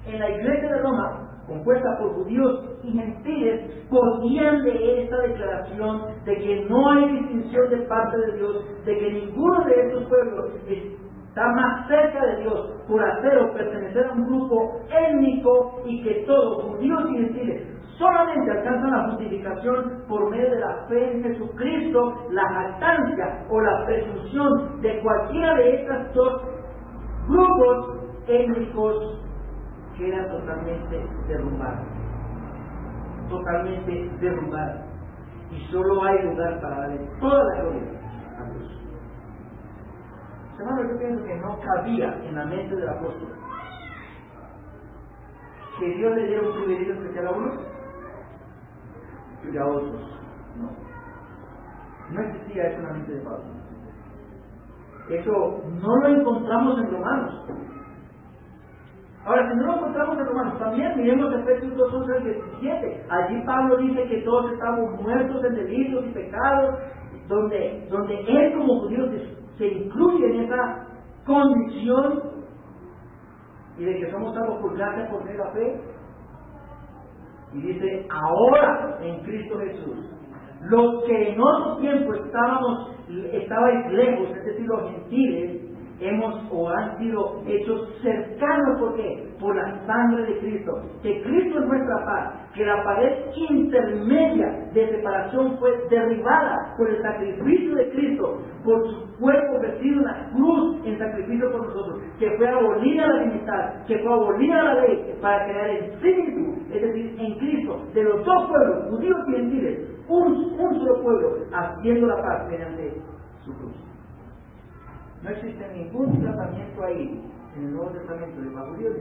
en la iglesia de Roma, compuesta por judíos y gentiles, podían leer esta declaración de que no hay distinción de parte de Dios, de que ninguno de estos pueblos está más cerca de Dios por hacer o pertenecer a un grupo étnico, y que todos, judíos y gentiles, solamente alcanzan la justificación por medio de la fe en Jesucristo, la jactancia o la presunción de cualquiera de estas dos grupos étnicos queda totalmente derrumbada. Y solo hay lugar para darle toda la gloria a Dios. Hermano, yo pienso que no cabía en la mente del apóstol que Dios le diera un privilegio especial a unos y a otros. No existía eso en la mente de Pablo. Eso no lo encontramos en Romanos. Ahora, si no lo encontramos en Romanos, también miremos Efesios 2:11 al 17. Allí Pablo dice que todos estamos muertos en delitos y pecados, donde él como judío se incluye en esa condición y de que somos salvos por gracia por medio de la fe. Y dice, ahora en Cristo Jesús, los que en otro tiempo estabais lejos, es decir, los gentiles, han sido hechos cercanos. ¿Por qué? Por la sangre de Cristo. Que Cristo es nuestra paz, que la pared intermedia de separación fue derribada por el sacrificio de Cristo, por su cuerpo vestido en la cruz en sacrificio por nosotros, que fue abolida la enemistad, que fue abolida la ley, para crear el espíritu, es decir, en Cristo, de los dos pueblos, judíos y gentiles, un solo pueblo, haciendo la paz mediante su cruz. No existe ningún tratamiento ahí en el Nuevo Testamento de judíos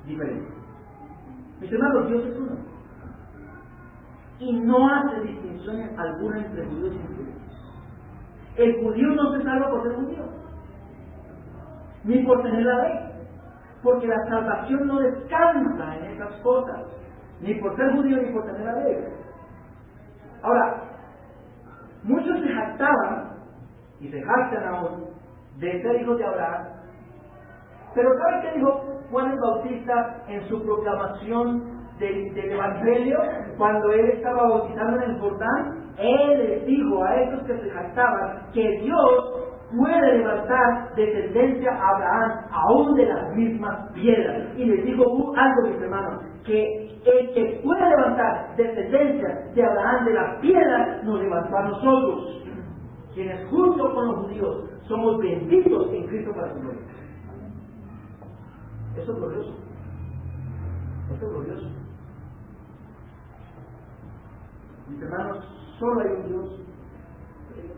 diferente. Mis hermanos, Dios es uno y no hace distinciones alguna entre judíos y gentiles. El judío no se salva por ser judío, ni por tener la ley, porque la salvación no descansa en esas cosas, ni por ser judío ni por tener la ley. Ahora, muchos se jactaban y se jactan aún de ser hijos de Abraham, pero ¿saben qué dijo Juan el Bautista en su proclamación del Evangelio cuando él estaba bautizando en el Jordán? Él les dijo a esos que se jactaban que Dios puede levantar descendencia a Abraham aún de las mismas piedras. Y les digo algo, mis hermanos, que el que puede levantar descendencia de Abraham de las piedras nos levantó a nosotros, quienes junto con los judíos somos benditos en Cristo para su gloria. Eso es glorioso. Eso es glorioso. Mis hermanos, solo hay un Dios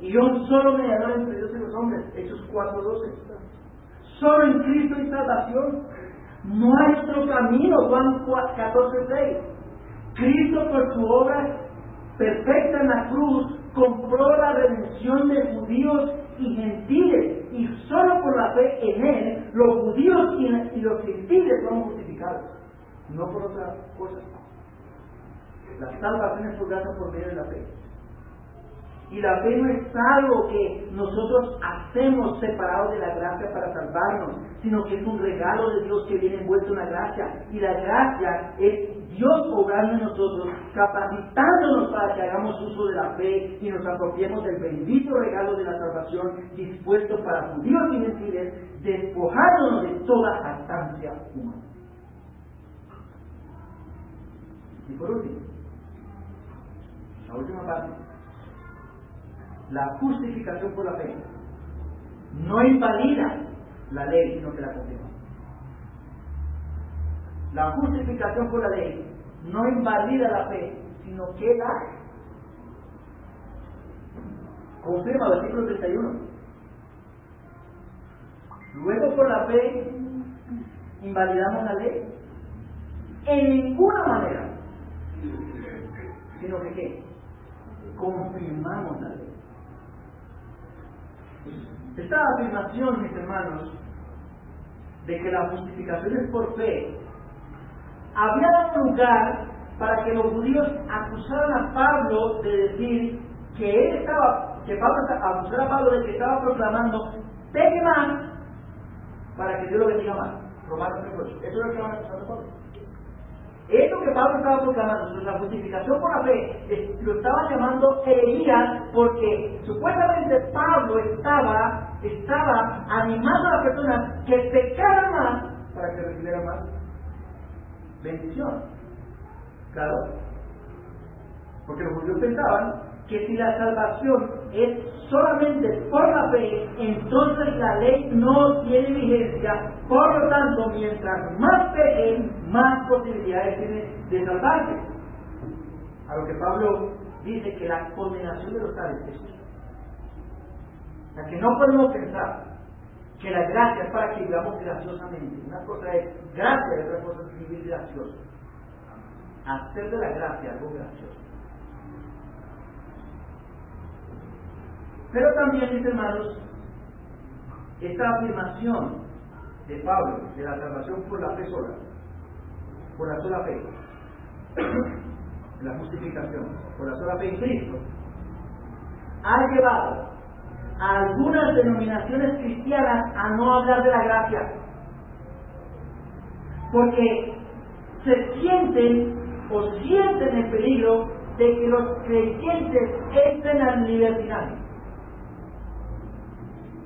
y un solo mediador entre Dios y los hombres. Hechos 4:12. Solo en Cristo hay salvación. No hay otro camino. Juan 14:6. Cristo, por su obra perfecta en la cruz, compró la redención de judíos y gentiles, y solo por la fe en Él los judíos y los gentiles son justificados, no por otra cosa. La salvación es por gracia por medio de la fe. Y la fe no es algo que nosotros hacemos separado de la gracia para salvarnos, sino que es un regalo de Dios que viene envuelto en la gracia. Y la gracia es Dios obrando en nosotros, capacitándonos para que hagamos uso de la fe y nos apropiemos del bendito regalo de la salvación dispuesto para judíos y gentiles, despojándonos de toda jactancia humana. Y por último, la última parte. La justificación por la fe no invalida la ley, sino que la confirma. La justificación por la ley no invalida la fe, sino que la confirma. Versículo 31. Luego por la fe invalidamos la ley en ninguna manera, sino que ¿qué? Confirmamos la ley. Esta afirmación, mis hermanos, de que la justificación es por fe, había dado lugar para que los judíos acusaran a Pablo de decir que acusara a Pablo de que estaba proclamando peque más para que Dios lo bendiga más. Romanos 3:8. Eso es lo que van a acusar a Pablo. Eso que Pablo estaba proclamando, la justificación por la fe, lo estaba llamando herejía, porque supuestamente Pablo estaba animando a las personas que pecaran más para que recibieran más bendición. Claro, porque los judíos pensaban que si la salvación es solamente por la fe, entonces la ley no tiene vigencia. Por lo tanto, mientras más pequen, más posibilidades tienen de salvarse. A lo que Pablo dice que la condenación de los tales es justa. O sea, que no podemos pensar que la gracia es para que vivamos graciosamente. Una cosa es gracia y otra cosa es vivir gracioso. Hacer de la gracia algo gracioso. Pero también, mis hermanos, esta afirmación de Pablo, de la salvación por la fe sola, por la sola fe, la justificación, por la sola fe en Cristo, ha llevado a algunas denominaciones cristianas a no hablar de la gracia, porque se sienten el peligro de que los creyentes entren al libertinaje.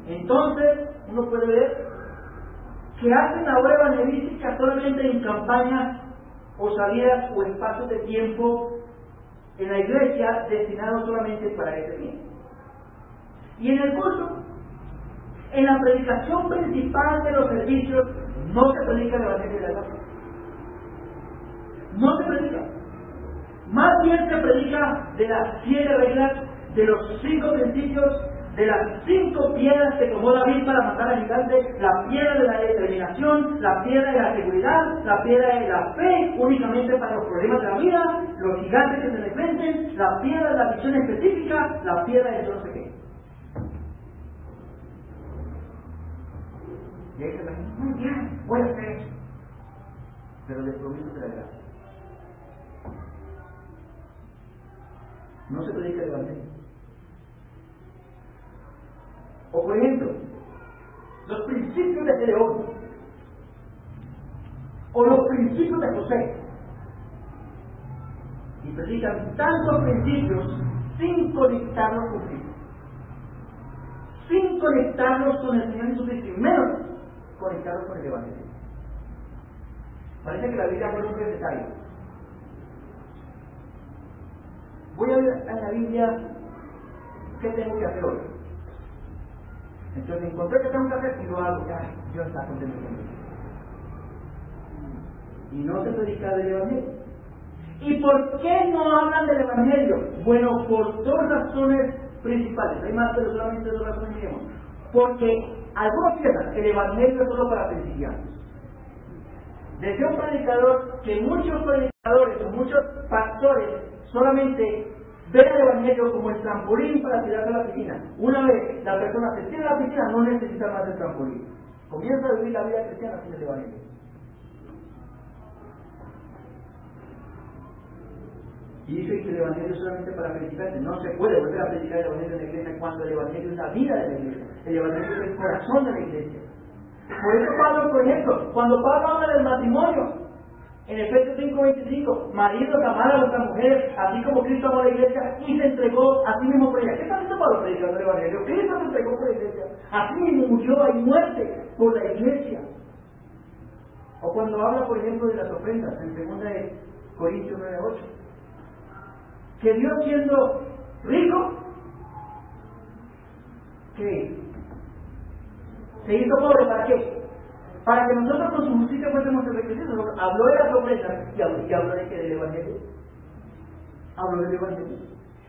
Entonces uno puede ver que hacen la obra evangelística solamente en campañas o salidas o espacios de tiempo en la iglesia destinados solamente para ese fin. Y en el culto, en la predicación principal de los servicios, no se predica el evangelio de la gracia. No se predica. Más bien se predica de las 7 reglas, de los 5 principios, de las 5 piedras que tomó David para matar al gigante: la piedra de la determinación, la piedra de la seguridad, la piedra de la fe únicamente para los problemas de la vida, los gigantes que se le enfrenten, la piedra de la visión específica, la piedra de yo no sé qué. Y ahí se me dice: muy bien, voy a hacer eso. Pero les prometo de la gracia. No se predica el evangelio. O por ejemplo, los principios de Gedeón, o los principios de José, y predican tantos principios sin conectarlos con Cristo, sin conectarlos con el Señor Jesucristo, y menos conectarlos con el evangelio. Parece que la Biblia fue un detalle. Voy a ver en la Biblia qué tengo que hacer hoy. Entonces encontré que tengo que hacer y lo hago. Ya, Dios está contento conmigo. Y no se predica del evangelio. ¿Y por qué no hablan del evangelio? Bueno, por 2 razones principales. Hay más, pero solamente 2 razones diremos. Porque algunos piensan que el evangelio es solo para principiantes. Decía un predicador que muchos predicadores o muchos pastores solamente ven el evangelio como el trampolín para tirarse a la piscina. Una vez la persona se tira a la piscina, no necesita más el trampolín. Comienza a vivir la vida cristiana sin el evangelio. Y dice que el evangelio es solamente para predicarse. No se puede volver a predicar el evangelio en la iglesia cuando el evangelio es la vida de la iglesia. El evangelio es el corazón de la iglesia. Por eso Pablo, por ejemplo, cuando Pablo habla del matrimonio, en Efesios 5:25, maridos, amad a vuestras mujeres, así como Cristo amó a la iglesia y se entregó a sí mismo por ella. ¿Qué está haciendo Pablo predicando el evangelio? Cristo se entregó por la iglesia, así mismo murió en muerte por la iglesia. O cuando habla, por ejemplo, de las ofrendas, en 2 Corintios 9:8, que Dios, siendo rico, ¿qué? Se hizo pobre, ¿para qué? Para que nosotros con su justicia fuésemos enriquecidos. Habló de las ofrendas y habló de que del evangelio. Habló del evangelio.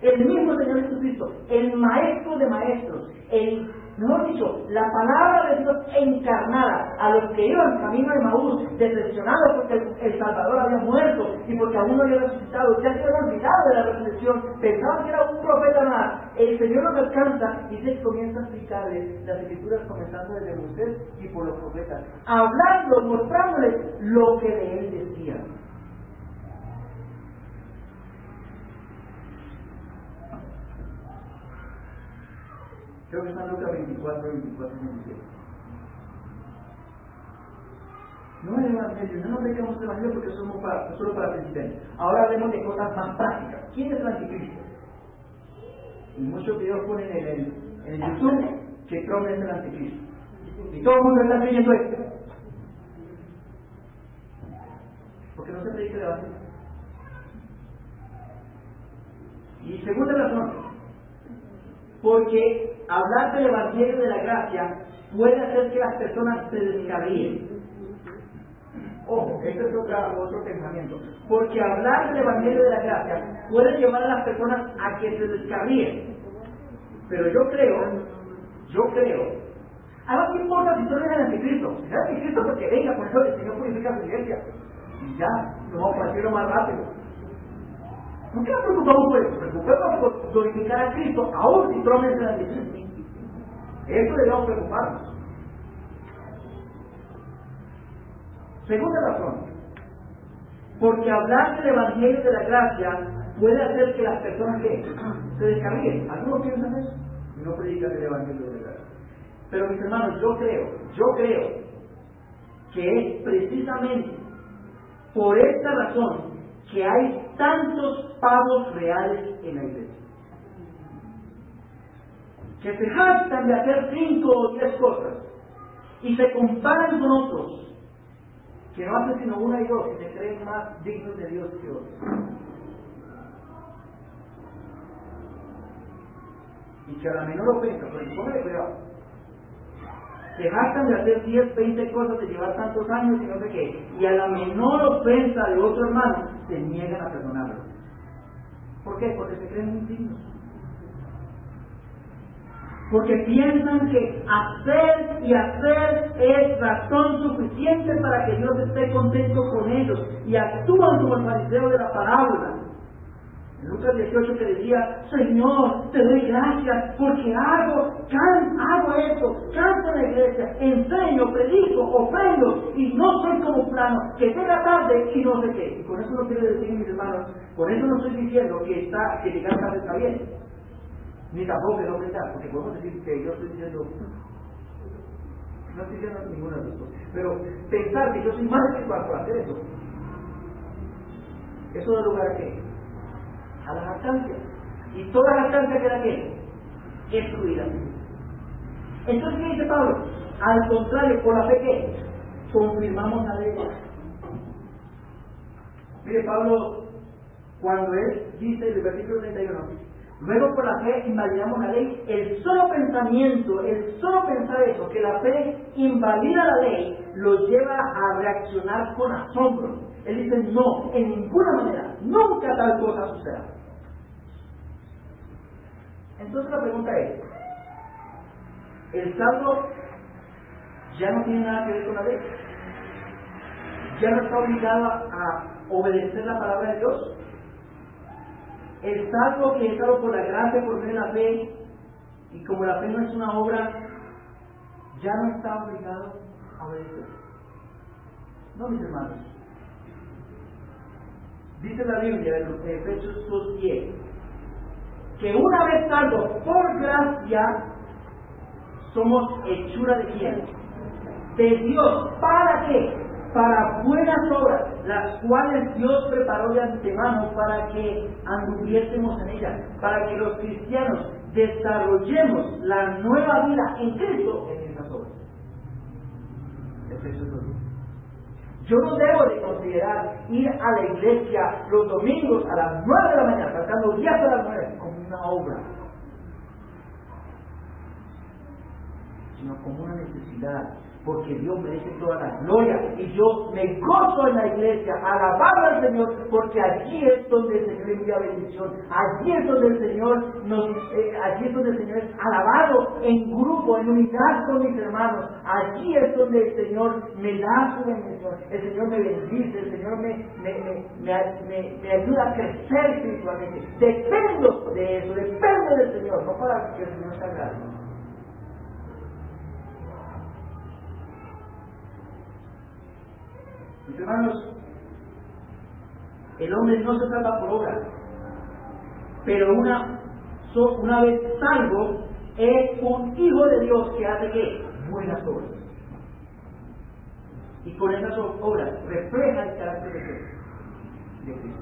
El mismo Señor Jesucristo, el maestro de maestros, mejor dicho, la palabra de Dios encarnada, a los que iban camino de Maús, decepcionados porque el Salvador había muerto y porque aún no había resucitado, ya se habían olvidado de la resurrección, pensaban que era un profeta más. El Señor los alcanza y se comienza a explicarles las escrituras, comenzando desde Moisés y por los profetas, hablando, mostrándoles lo que de él decía. Creo que está en Lucas 24, 27. No es el evangelio, no nos dedicamos al evangelio porque somos solo para principiantes. Ahora hablemos de cosas más prácticas. ¿Quién es el anticristo? Y muchos videos ponen en el YouTube que Trump es el anticristo. Y todo el mundo está creyendo esto. Porque no se predica el evangelio. Y segunda razón, porque hablar del evangelio de la gracia puede hacer que las personas se descarríen. Ojo, este es otro pensamiento. Porque hablar del evangelio de la gracia puede llevar a las personas a que se descarríen. Pero yo creo, además, ¿qué importa si tú eres el anticristo? Si eres anticristo, porque venga, por eso el Señor purifica su iglesia. Y ya, nos vamos a decirlo más rápido. ¿Por qué nos preocupamos por eso? Preocupemos por glorificar a Cristo, aún si promete la anticristo. Eso debemos preocuparnos. Segunda razón, porque hablar del Evangelio de la gracia puede hacer que las personas se descarríen. Algunos piensan eso y no predican el Evangelio de la gracia. Pero mis hermanos, yo creo que es precisamente por esta razón que hay tantos pavos reales en la iglesia, que se jactan de hacer 5 o 10 cosas y se comparan con otros que no hacen sino 1 y 2 y se creen más dignos de Dios que otros, y que a la menor ofensa, pues póngale cuidado, se jactan de hacer 10, 20 cosas, de llevar tantos años y no sé qué, y a la menor ofensa de otro hermano se niegan a perdonarlo. ¿Por qué? Porque se creen indignos. Porque piensan que hacer y hacer es razón suficiente para que Dios esté contento con ellos, y actúan como el fariseo de la parábola en Lucas 18, que decía: Señor, te doy gracias porque hago esto, canto en la iglesia, enseño, predico, ofrendo, y no soy como plano, que llega tarde y no sé qué. Y con eso no quiero decir, mis hermanos, con eso no estoy diciendo que llegar tarde está bien, ni tampoco que no prestar, porque podemos decir que yo estoy diciendo, no estoy diciendo ninguna de las cosas, pero pensar que yo soy más espiritual por hacer eso da lugar a qué? A la jactancia. Y toda jactancia queda ¿qué? Destruida. Entonces, ¿qué dice Pablo? Al contrario, por la fe ¿qué? Confirmamos la ley. Mire, Pablo, cuando él dice en el versículo 31, luego por la fe invalidamos la ley, el solo pensar eso, que la fe invalida la ley, lo lleva a reaccionar con asombro. Él dice: no, en ninguna manera, nunca tal cosa suceda. Entonces la pregunta es: ¿el salvo ya no tiene nada que ver con la ley? ¿Ya no está obligado a obedecer la palabra de Dios? El salvo que es salvo por la gracia, por medio de la fe, y como la fe no es una obra, ya no está obligado a obedecer. No, mis hermanos. Dice la Biblia en Efesios 2:10 que una vez salvos por gracia, somos hechura de quién? De Dios. ¿Para qué? Para buenas obras, las cuales Dios preparó de antemano para que anduviésemos en ellas, para que los cristianos desarrollemos la nueva vida en Cristo en esas obras. Efesios 2. Yo no debo de considerar ir a la iglesia los domingos a las 9 de la mañana, faltando 10 a las 9, como una obra, sino como una necesidad, porque Dios merece toda la gloria, y yo me gozo en la iglesia, alabando al Señor, porque allí es donde el Señor envía bendición, allí es donde el Señor es alabado en grupo, en unidad con mis hermanos, allí es donde el Señor me da su bendición, el Señor me bendice, el Señor me ayuda a crecer espiritualmente. Dependo de eso, dependo del Señor, no para que el Señor se agrade. Mis hermanos, el hombre no se salva por obra, pero una vez salvo, es un hijo de Dios que hace ¿qué? Buenas obras. Y con esas obras refleja el carácter de Cristo.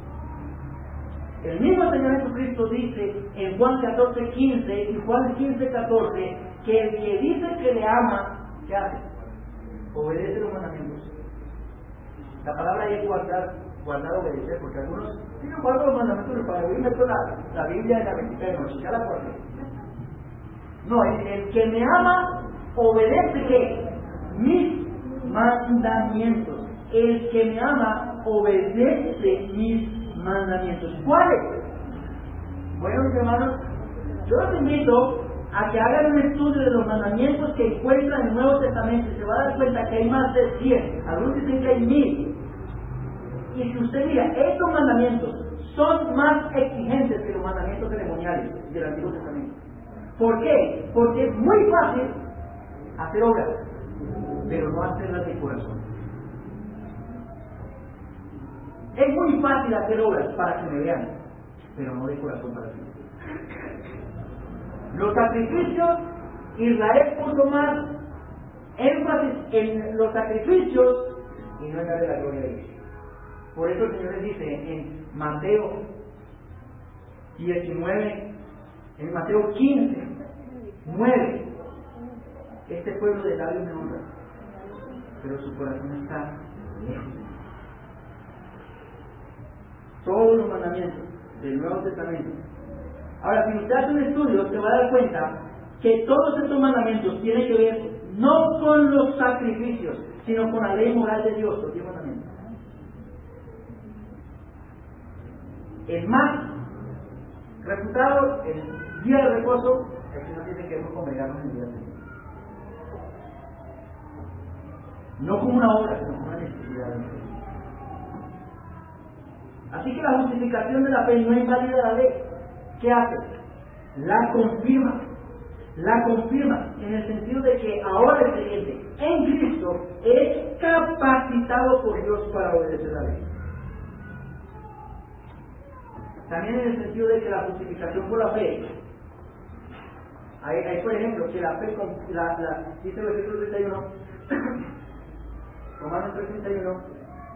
El mismo Señor Jesucristo dice en Juan 14:15 y Juan 15:14 que el que dice que le ama, ¿qué hace? Obedece los mandamientos. La palabra ahí es guardar, obedecer, porque algunos siguen guardando los mandamientos del Padre. Hoy meto la Biblia en la mesita de noche, ya la guardé. No, el que me ama obedece ¿qué? Mis mandamientos. El que me ama obedece mis mandamientos. ¿Cuáles? Bueno, mis hermanos, yo los invito a que hagan un estudio de los mandamientos que encuentran en el Nuevo Testamento y se va a dar cuenta que hay más de 100. Algunos dicen que hay 1000. Y si usted mira, estos mandamientos son más exigentes que los mandamientos ceremoniales del Antiguo Testamento. ¿Por qué? Porque es muy fácil hacer obras, pero no hacerlas de corazón. Es muy fácil hacer obras para que me vean, pero no de corazón para Cristo. Los sacrificios, Israel puso más énfasis en los sacrificios y no en darle la gloria a Dios. Por eso el Señor les dice en Mateo 19, en Mateo 15, 9, este pueblo de labios me honra, pero su corazón está lejos de mí. Todos los mandamientos del Nuevo Testamento. Ahora, si usted hace un estudio, se va a dar cuenta que todos estos mandamientos tienen que ver no con los sacrificios, sino con la ley moral de Dios, los 10 mandamientos. El más refutado, el día de reposo, el Señor dice que hemos congregarnos en el día de reposo. No como una obra, sino como una necesidad de nosotros. Así que la justificación de la fe no invalida la ley. ¿Qué hace? La confirma. La confirma en el sentido de que ahora el creyente en Cristo es capacitado por Dios para obedecer la ley. También en el sentido de que la justificación por la fe, hay por ejemplo que la fe, dice el versículo 31, Romanos 3:31,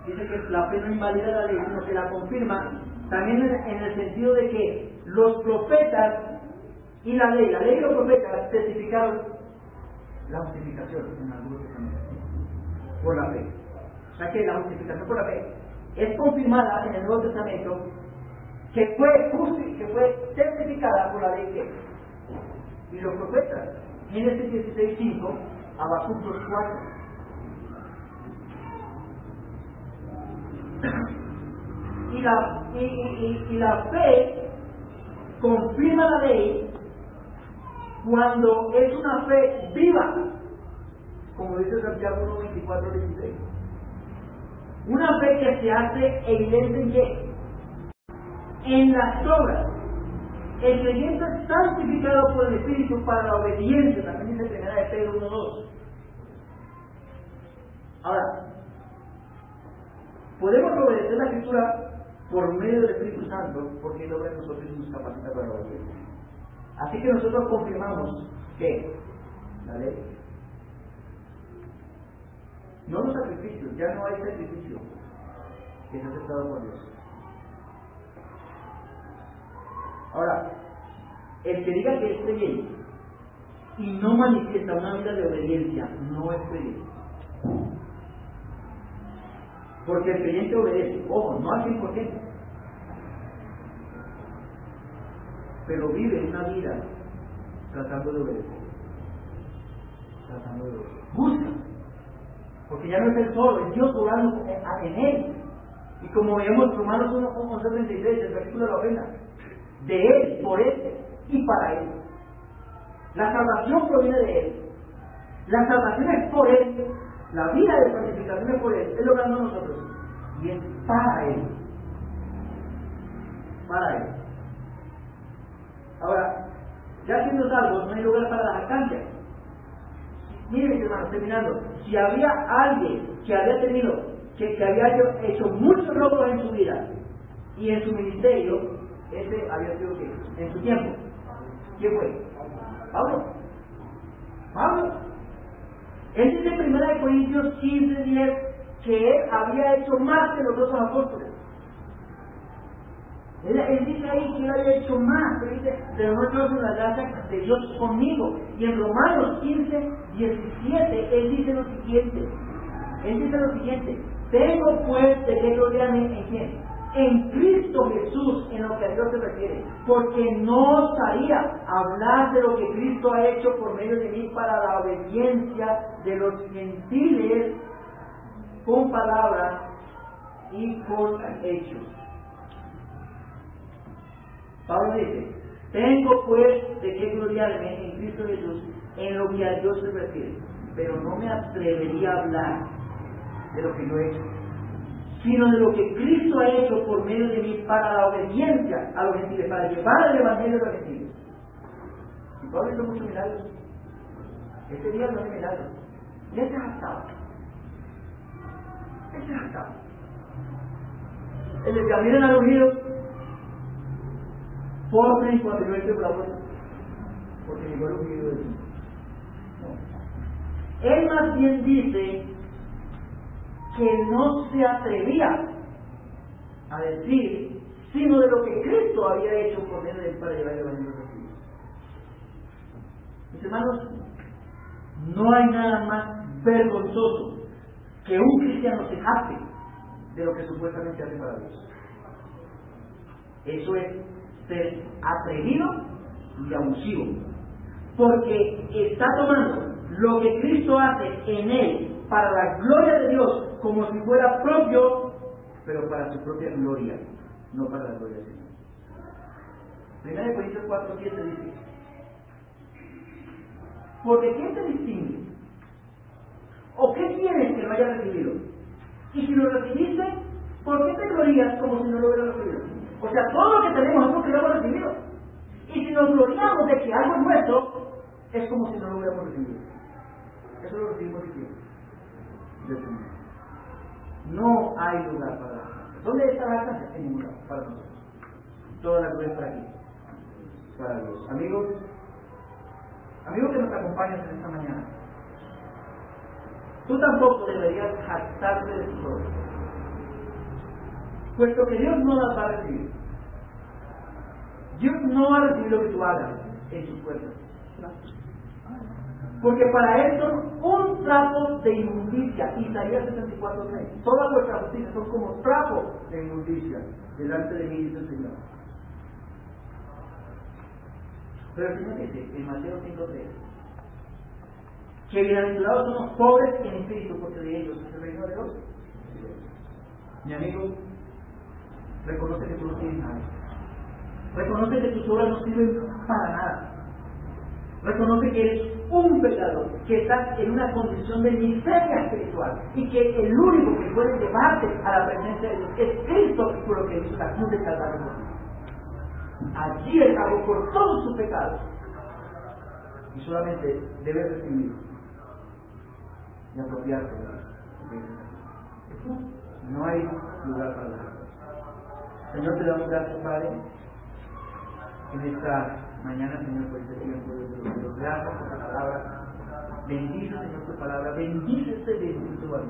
dice que la fe no invalida la ley, sino que la confirma. También en el sentido de que los profetas y la ley y los profetas testificaron la justificación en algunos testamentos por la fe. O sea que la justificación por la fe es confirmada en el Nuevo Testamento, que fue testificada por la ley y los profetas. Génesis 16:5, Habacuc 2:4. Y la fe confirma la ley cuando es una fe viva, como dice Santiago 1:24-26. Una fe que se hace evidente en qué? En las obras. El creyente es santificado por el Espíritu para la obediencia, también dice 1 de Pedro 1:2. Ahora, podemos obedecer la Escritura por medio del Espíritu Santo, porque Él obra en nosotros y nos capacita para la obediencia. Así que nosotros confirmamos que la ley, no los sacrificios, ya no hay sacrificio que es aceptado por Dios. Ahora, el que diga que es creyente y no manifiesta una vida de obediencia, no es creyente. Porque el creyente obedece, ojo, no al 100%, pero vive una vida tratando de obedecer. Busca, porque ya no es él solo, es Dios obrando en él. Y como veíamos Romanos 1:33, el versículo de la ofrenda, de él, por él y para él. La salvación proviene de él. La salvación es por él. La vida de santificación es por él. Él lo ganó nosotros. Y es para él. Para él. Ahora, ya siendo salvos, no hay lugar para la jactancia. Miren, mis hermanos, terminando. Si había alguien que había tenido, que había hecho muchos logros en su vida y en su ministerio, ese había sido que en su tiempo. ¿Quién fue? Pablo. Él dice en 1 Corintios 15:10 que él había hecho más que los otros apóstoles. Él dice ahí que él había hecho más, pero dice, pero no yo soy la gracia de Dios conmigo. Y en Romanos 15:17 él dice lo siguiente, tengo pues de qué gloriarme en quién, en Cristo Jesús, en lo que a Dios se refiere, porque no osaría hablar de lo que Cristo ha hecho por medio de mí para la obediencia de los gentiles con palabras y con hechos. Pablo dice, tengo pues de qué gloriarme en Cristo Jesús en lo que a Dios se refiere, pero no me atrevería a hablar de lo que yo he hecho, sino de lo que Cristo ha hecho por medio de mí para la obediencia a los gentiles, para llevar el evangelio a los gentiles. Y Pablo hizo muchos milagros. Este día no es milagro. Y él se jactaba. Él decía, miren al ungido, formen cuando yo entre por la puerta, porque llegó el ungido de Dios. No. Él más bien dice que no se atrevía a decir sino de lo que Cristo había hecho por medio de él para llevar el evangelio a los hijos. Mis hermanos, no hay nada más vergonzoso que un cristiano se jacte de lo que supuestamente hace para Dios. Eso es ser atrevido y abusivo, porque está tomando lo que Cristo hace en él para la gloria de Dios como si fuera propio, pero para su propia gloria, no para la gloria de Dios. 1 Corintios 4:7 dice: porque ¿quién te distingue? ¿O qué tienes que no hayas recibido? Y si lo recibiste, ¿por qué te glorías como si no lo hubieras recibido? O sea, todo lo que tenemos es porque lo hemos recibido. Y si nos gloriamos de que algo es nuestro, es como si no lo hubiéramos recibido. Eso lo recibimos de quién? Del Señor. No hay lugar para la jactancia. ¿Dónde está la jactancia? En ningún lugar, para nosotros. Toda la gloria está aquí, para Dios. Amigos que nos acompañan en esta mañana, tú tampoco deberías jactarte de tus obras, puesto que Dios no las va a recibir. Dios no va a recibir lo que tú hagas en sus puertas, porque para Él son un trapo de inmundicia. Isaías 64:3. Todas vuestras justicias son como trapos de inmundicia delante de mí, dice el Señor. Pero el Señor dice en Mateo 5:3 que bienaventurados son los pobres en espíritu, porque de ellos es el reino de Dios. Mi amigo, reconoce que tú no tienes nada. Reconoce que tus obras no sirven para nada. Reconoce que eres un pecador, que estás en una condición de miseria espiritual y que el único que puede llevarte a la presencia de Dios es Cristo, por lo que hizo la cruz de Calvario por ti. Allí Él pagó por todos sus pecados y solamente debes recibir y apropiarte de Él. No hay lugar para nada. Señor, te damos gracias, Padre, en esta mañana, Señor, por este tiempo de los gracias por la palabra. Bendice, Señor, tu palabra. Bendice este bendito valor.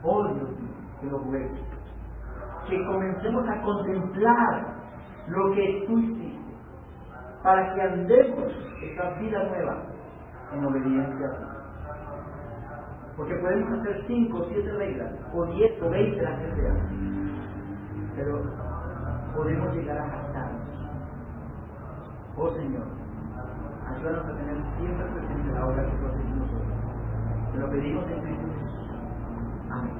Oh Dios mío, que lo juegues. Que comencemos a contemplar lo que tú hiciste, para que andemos esta vida nueva en obediencia a ti. Porque podemos hacer 5 o 7 reglas, o 10 o 20, las que sean, pero podemos llegar a jactarnos. Oh Señor, ayúdanos a tener siempre presente la obra que tú haces en nosotros. Te lo pedimos en Cristo Jesús. Amén.